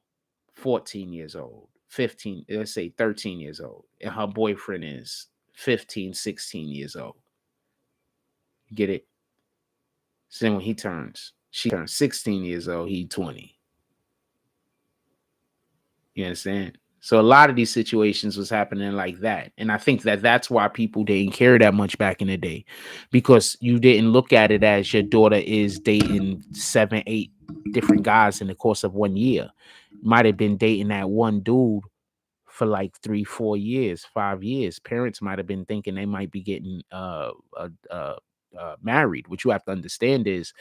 14 years old, 15, let's say 13 years old, and her boyfriend is 15, 16 years old. Get it? So then when she turns 16 years old, he 20. You understand? So a lot of these situations was happening like that. And I think that that's why people didn't care that much back in the day, because you didn't look at it as your daughter is dating 7, 8 different guys in the course of 1 year. Might have been dating that one dude for like 3, 4 years, 5 years. Parents might have been thinking they might be getting married. What you have to understand is,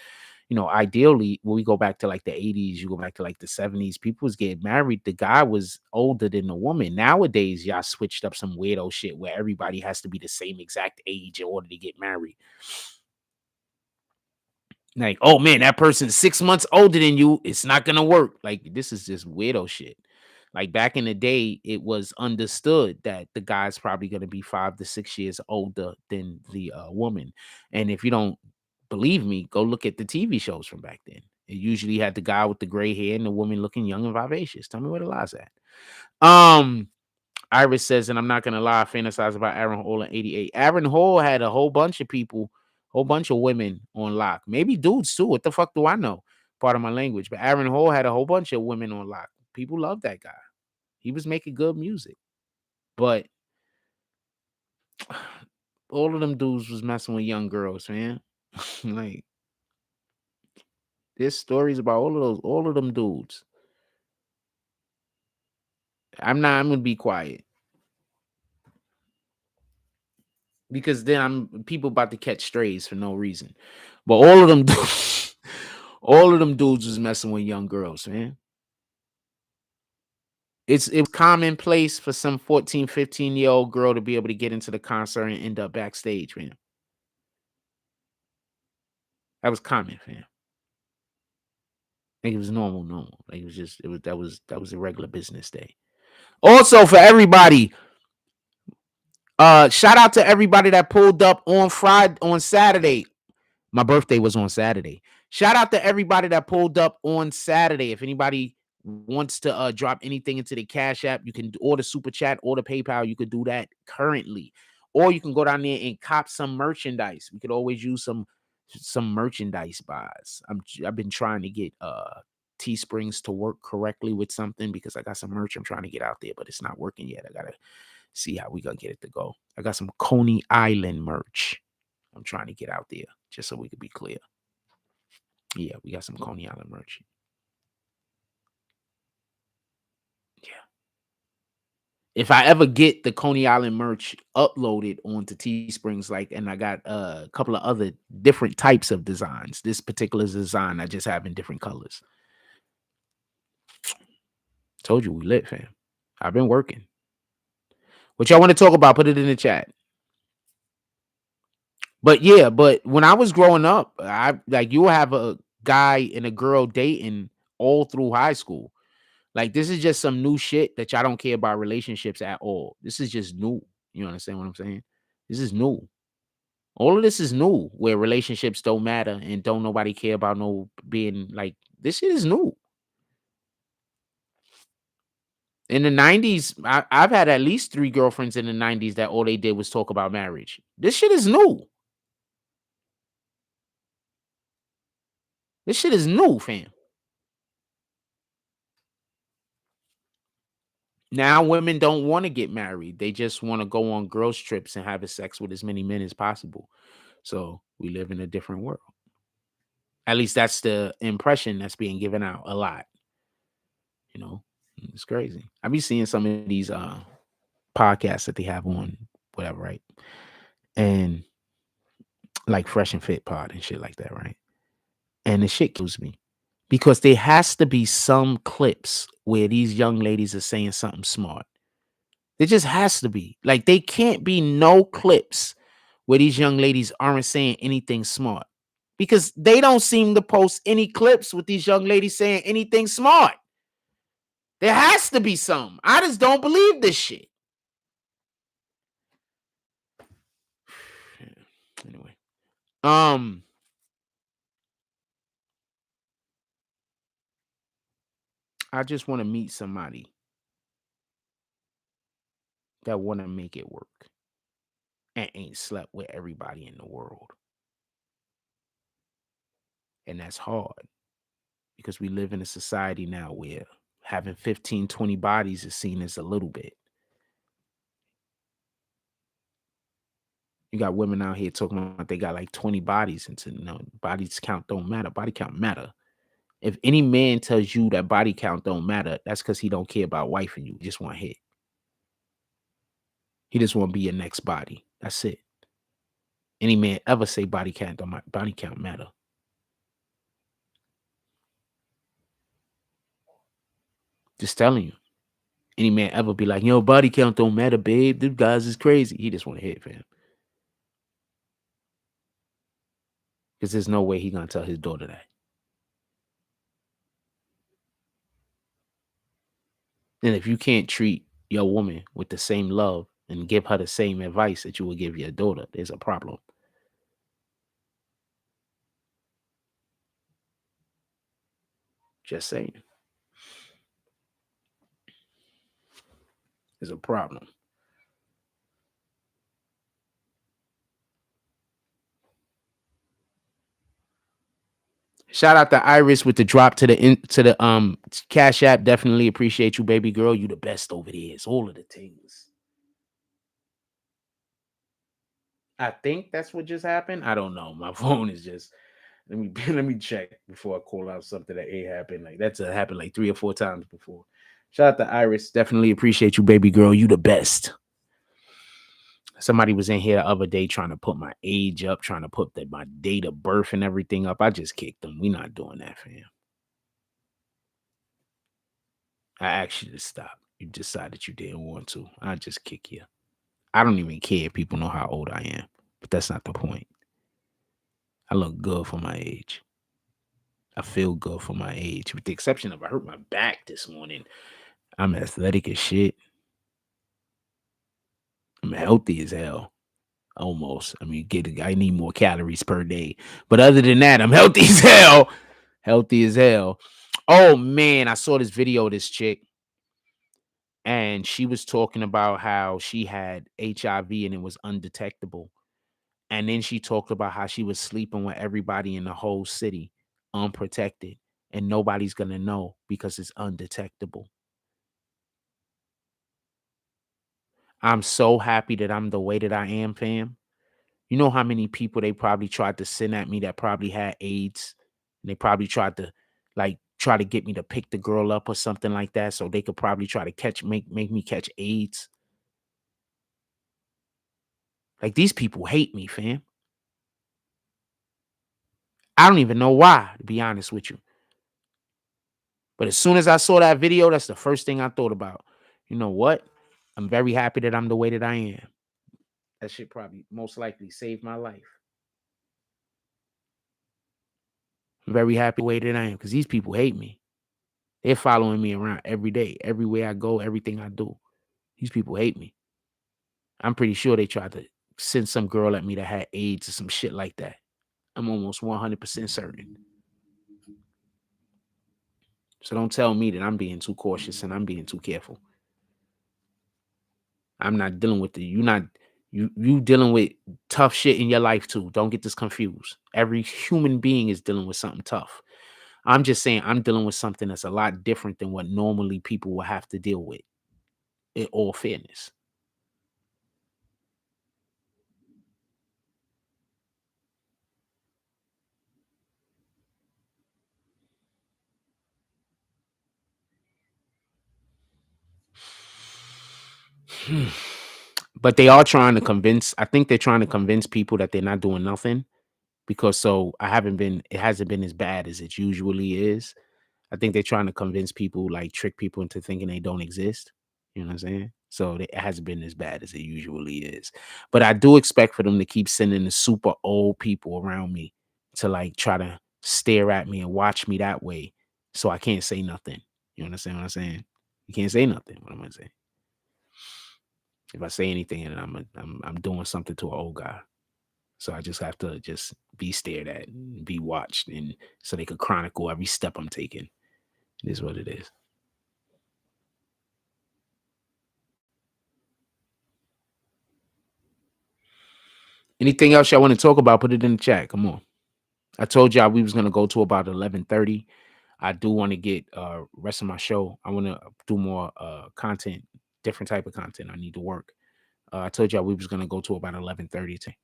ideally, when we go back to like the 80s, you go back to like the 70s, people was getting married. The guy was older than the woman. Nowadays, y'all switched up some weirdo shit where everybody has to be the same exact age in order to get married. Like, oh man, that person's 6 months older than you. It's not gonna work. Like, this is just weirdo shit. Like back in the day, it was understood that the guy's probably gonna be 5 to 6 years older than the woman. And if you don't believe me, go look at the TV shows from back then. It usually had the guy with the gray hair and the woman looking young and vivacious. Tell me where the lie's at. Um, Iris says, and I'm not gonna lie, I fantasize about Aaron Hall in '88. Aaron Hall had a whole bunch of people, whole bunch of women on lock. Maybe dudes too. What the fuck do I know? Part of my language. But Aaron Hall had a whole bunch of women on lock. People love that guy. He was making good music. But all of them dudes was messing with young girls, man. Like, there's stories about all of them dudes. I'm gonna be quiet. Because then I'm people about to catch strays for no reason. But all of them all of them dudes was messing with young girls, man. It was commonplace for some 14, 15-year-old girl to be able to get into the concert and end up backstage, man. That was common, fam. Like it was normal. Like it was just that was a regular business day. Also, for everybody, shout out to everybody that pulled up on Saturday. My birthday was on Saturday. Shout out to everybody that pulled up on Saturday. If anybody wants to drop anything into the Cash App, you can order Super Chat or the PayPal. You could do that currently, or you can go down there and cop some merchandise. We could always use some merchandise buys. I've been trying to get Teesprings to work correctly with something because I got some merch I'm trying to get out there, but it's not working yet. I gotta see how we gonna get it to go. I got some Coney Island merch I'm trying to get out there just so we could be clear. Yeah, we got some Coney Island merch. Yeah. If I ever get the Coney Island merch uploaded onto Teesprings, like, and I got a couple of other different types of designs. This particular design I just have in different colors. Told you we lit, fam. I've been working. What y'all want to talk about? Put it in the chat. But yeah, but when I was growing up, I like you'll have a guy and a girl dating all through high school. Like this is just some new shit that y'all don't care about relationships at all. This is just new. You understand what I'm saying? This is new. All of this is new where relationships don't matter and don't nobody care about no being like this shit is new. In the 90s, I've had at least 3 girlfriends in the 90s that all they did was talk about marriage. This shit is new. This shit is new, fam. Now women don't want to get married. They just want to go on girls trips and have sex with as many men as possible. So we live in a different world. At least that's the impression that's being given out a lot. You know, it's crazy. I be seeing some of these podcasts that they have on whatever, right? And like Fresh and Fit Pod and shit like that, right? And the shit kills me because there has to be some clips where these young ladies are saying something smart. There just has to be. Like, they can't be no clips where these young ladies aren't saying anything smart because they don't seem to post any clips with these young ladies saying anything smart. There has to be some. I just don't believe this shit. Anyway, I just want to meet somebody that want to make it work and ain't slept with everybody in the world. And that's hard because we live in a society now where having 15, 20 bodies is seen as a little bit. You got women out here talking about they got like 20 bodies, and bodies count don't matter. Body count matter. If any man tells you that body count don't matter, that's because he don't care about wifing you. He just want hit. He just want to be your next body. That's it. Any man ever say body count matter. Just telling you. Any man ever be like, body count don't matter, babe. Them guys is crazy. He just want to hit, fam. Because there's no way he gonna tell his daughter that. And if you can't treat your woman with the same love and give her the same advice that you would give your daughter, there's a problem. Just saying. There's a problem. Shout out to Iris with the drop to the Cash App. Definitely appreciate you, baby girl. You the best over there. It's all of the things. I think that's what just happened. I don't know. My phone is just let me check before I call out something that ain't happened. Like that's happened like 3 or 4 times before. Shout out to Iris. Definitely appreciate you, baby girl. You the best. Somebody was in here the other day trying to put my age up, trying to put my date of birth and everything up. I just kicked them. We not doing that, fam. I asked you to stop. You decided you didn't want to. I just kick you. I don't even care if people know how old I am, but that's not the point. I look good for my age. I feel good for my age, with the exception of I hurt my back this morning. I'm athletic as shit. I'm healthy as hell. Almost. I mean, I need more calories per day. But other than that, I'm healthy as hell. Healthy as hell. Oh man, I saw this video of this chick. And she was talking about how she had HIV and it was undetectable. And then she talked about how she was sleeping with everybody in the whole city unprotected. And nobody's going to know because it's undetectable. I'm so happy that I'm the way that I am, fam. You know how many people they probably tried to send at me that probably had AIDS? And they probably tried to try to get me to pick the girl up or something like that so they could probably try to make me catch AIDS. Like these people hate me, fam. I don't even know why, to be honest with you. But as soon as I saw that video, that's the first thing I thought about. You know what? I'm very happy that I'm the way that I am. That shit probably most likely saved my life. I'm very happy the way that I am because these people hate me. They're following me around every day, everywhere I go, everything I do. These people hate me. I'm pretty sure they tried to send some girl at me that had AIDS or some shit like that. I'm almost 100% certain. So don't tell me that I'm being too cautious and I'm being too careful. I'm not dealing with you dealing with tough shit in your life too. Don't get this confused. Every human being is dealing with something tough. I'm just saying I'm dealing with something that's a lot different than what normally people will have to deal with. In all fairness. But they are trying to convince, I think they're trying to convince people that they're not doing nothing because it hasn't been as bad as it usually is. I think they're trying to convince people, like trick people into thinking they don't exist. You know what I'm saying? So it hasn't been as bad as it usually is. But I do expect for them to keep sending the super old people around me to like try to stare at me and watch me that way. So I can't say nothing. You understand what I'm saying? You can't say nothing. What am I saying? If I say anything, and I'm doing something to an old guy. So I just have to just be stared at and be watched, and so they could chronicle every step I'm taking. It is what it is. Anything else y'all want to talk about? Put it in the chat. Come on. I told y'all we was gonna go to about 11:30. I do want to get rest of my show. I want to do more content, different type of content. I need to work. I told y'all we was gonna go to about 11:30 today.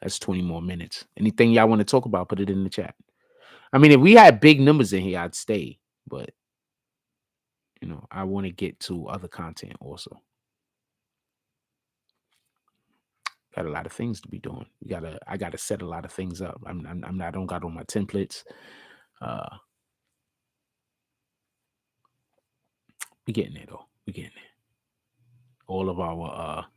That's 20 more minutes. Anything y'all want to talk about? Put it in the chat. I mean, if we had big numbers in here, I'd stay. But I want to get to other content also. Got a lot of things to be doing. I gotta set a lot of things up. I don't got all my templates. We getting there though. We getting there. All of our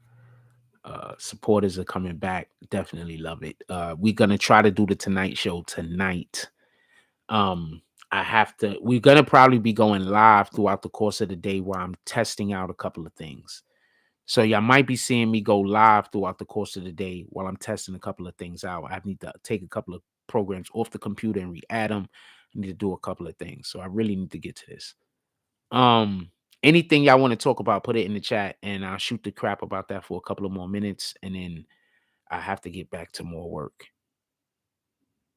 supporters are coming back. Definitely love it. We're gonna try to do the Tonight Show tonight. We're gonna probably be going live throughout the course of the day while I'm testing out a couple of things. So y'all might be seeing me go live throughout the course of the day while I'm testing a couple of things out. I need to take a couple of programs off the computer and re-add them. I need to do a couple of things. So I really need to get to this. Anything y'all want to talk about, put it in the chat and I'll shoot the crap about that for a couple of more minutes. And then I have to get back to more work.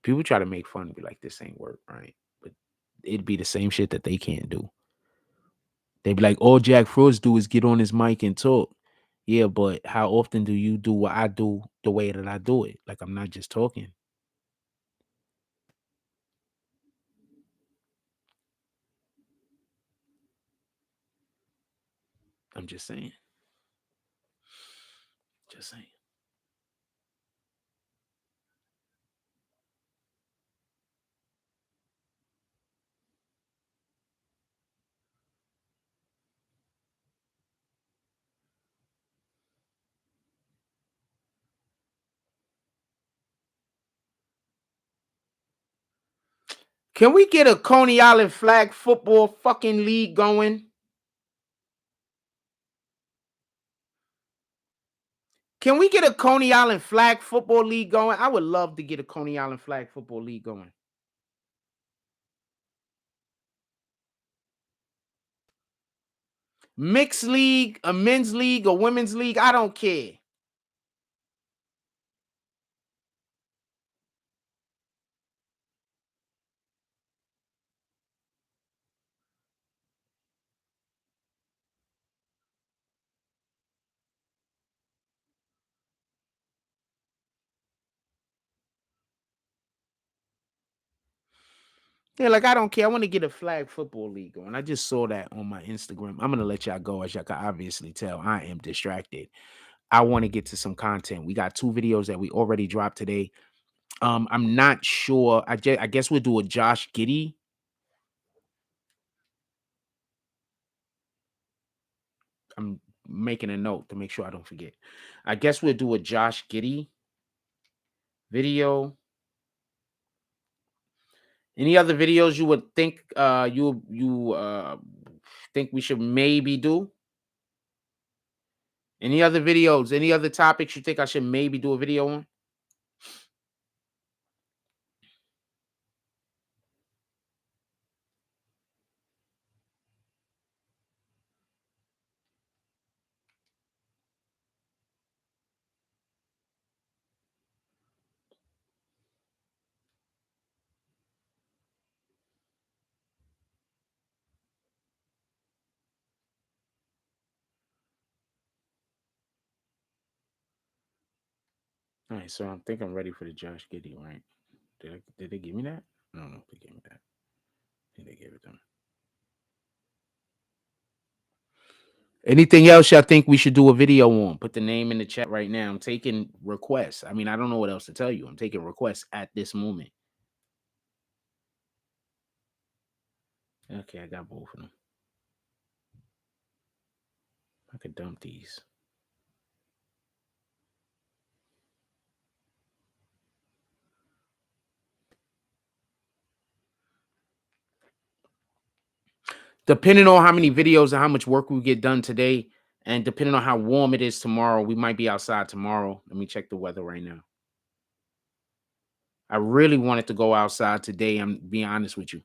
People try to make fun and be like, this ain't work, right? But it'd be the same shit that they can't do. They'd be like, all Jack Frost do is get on his mic and talk. Yeah, but how often do you do what I do the way that I do it? Like, I'm not just talking. I'm just saying. Just saying. Can we get a Coney Island flag football fucking league going? Can we get a Coney Island flag football league going? I would love to get a Coney Island flag football league going. Mixed league, a men's league, a women's league, I don't care. Yeah, like I don't care. I want to get a flag football league going. I just saw that on my Instagram. I'm gonna let y'all go. As y'all can obviously tell, I am distracted. I want to get to some content. We got 2 videos that we already dropped today. I'm not sure. I guess we'll do a Josh Giddey. I'm making a note to make sure I don't forget. I guess we'll do a Josh Giddey video. Any other videos you would think you think we should maybe do? Any other videos? Any other topics you think I should maybe do a video on? All right, so I think I'm ready for the Josh Giddey, right? Did they give me that? I don't know if they gave me that. I think they gave it to me. Anything else y'all think we should do a video on? Put the name in the chat right now. I'm taking requests. I mean, I don't know what else to tell you. I'm taking requests at this moment. Okay, I got both of them. I could dump these. Depending on how many videos and how much work we get done today, and depending on how warm it is tomorrow, we might be outside tomorrow. Let me check the weather right now. I really wanted to go outside today. I'm being honest with you.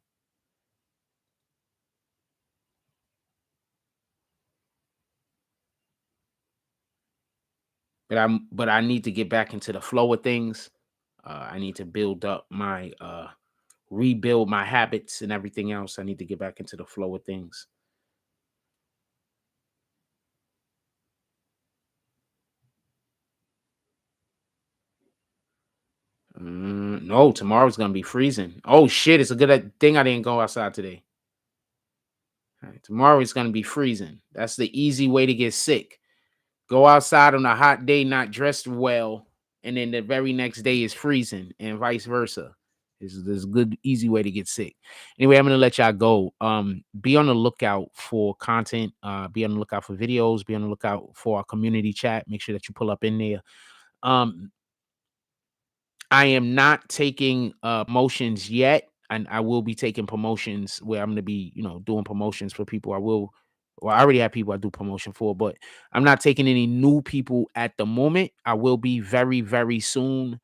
but I need to get back into the flow of things. I need to build up my rebuild my habits and everything else. I need to get back into the flow of things. No, tomorrow's gonna be freezing. Oh shit! It's a good thing I didn't go outside today. All right, tomorrow it's gonna be freezing. That's the easy way to get sick. Go outside on a hot day, not dressed well, and then the very next day is freezing, and vice versa. This a good, easy way to get sick. Anyway, I'm gonna let y'all go. Be on the lookout for content. Be on the lookout for videos. Be on the lookout for our community chat. Make sure that you pull up in there. Um, I am not taking motions yet, and I will be taking promotions where I'm going to be, doing promotions for people. Well, I already have people I do promotion for, but I'm not taking any new people at the moment. I will be very, very soon.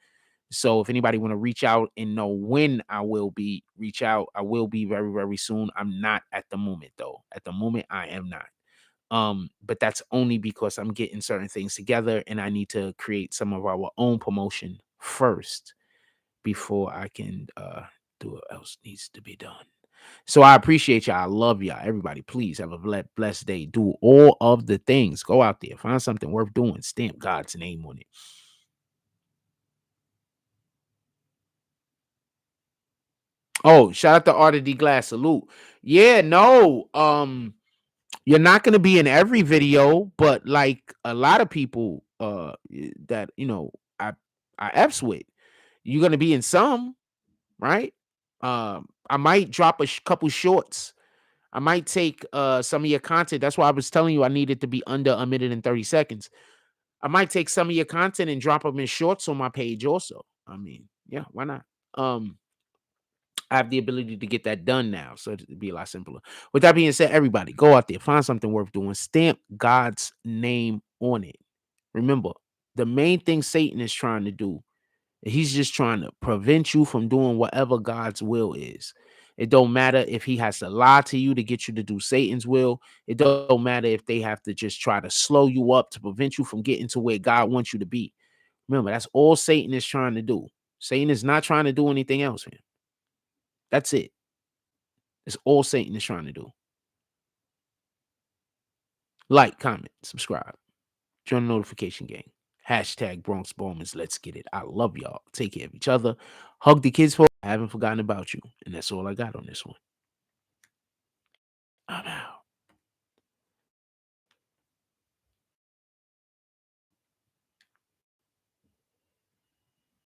So if anybody want to reach out and know when I will be, reach out. I will be very, very soon. I'm not at the moment though. At the moment, I am not. But that's only because I'm getting certain things together and I need to create some of our own promotion first before I can do what else needs to be done. So I appreciate y'all. I love y'all. Everybody, please have a blessed day. Do all of the things. Go out there, find something worth doing. Stamp God's name on it. Oh, shout out to Art of D Glass. Salute. Yeah, no. You're not gonna be in every video, but like a lot of people that I F's with, you're gonna be in some, right? I might drop a couple shorts. I might take some of your content. That's why I was telling you I needed to be under a minute and 30 seconds. I might take some of your content and drop them in shorts on my page also. I mean, yeah, why not? Um, I have the ability to get that done now, so it'd be a lot simpler. With that being said, everybody go out there, find something worth doing, stamp God's name on it. Remember, the main thing Satan is trying to do, he's just trying to prevent you from doing whatever God's will is. It don't matter if he has to lie to you to get you to do Satan's will. It don't matter if they have to just try to slow you up to prevent you from getting to where God wants you to be. Remember, that's all Satan is trying to do. Satan is not trying to do anything else, man. That's it. It's all Satan is trying to do. Like, comment, subscribe, join the notification gang. Hashtag Bronx Bowmans. Let's get it. I love y'all. Take care of each other. Hug the kids for I haven't forgotten about you. And that's all I got on this one. I'm out.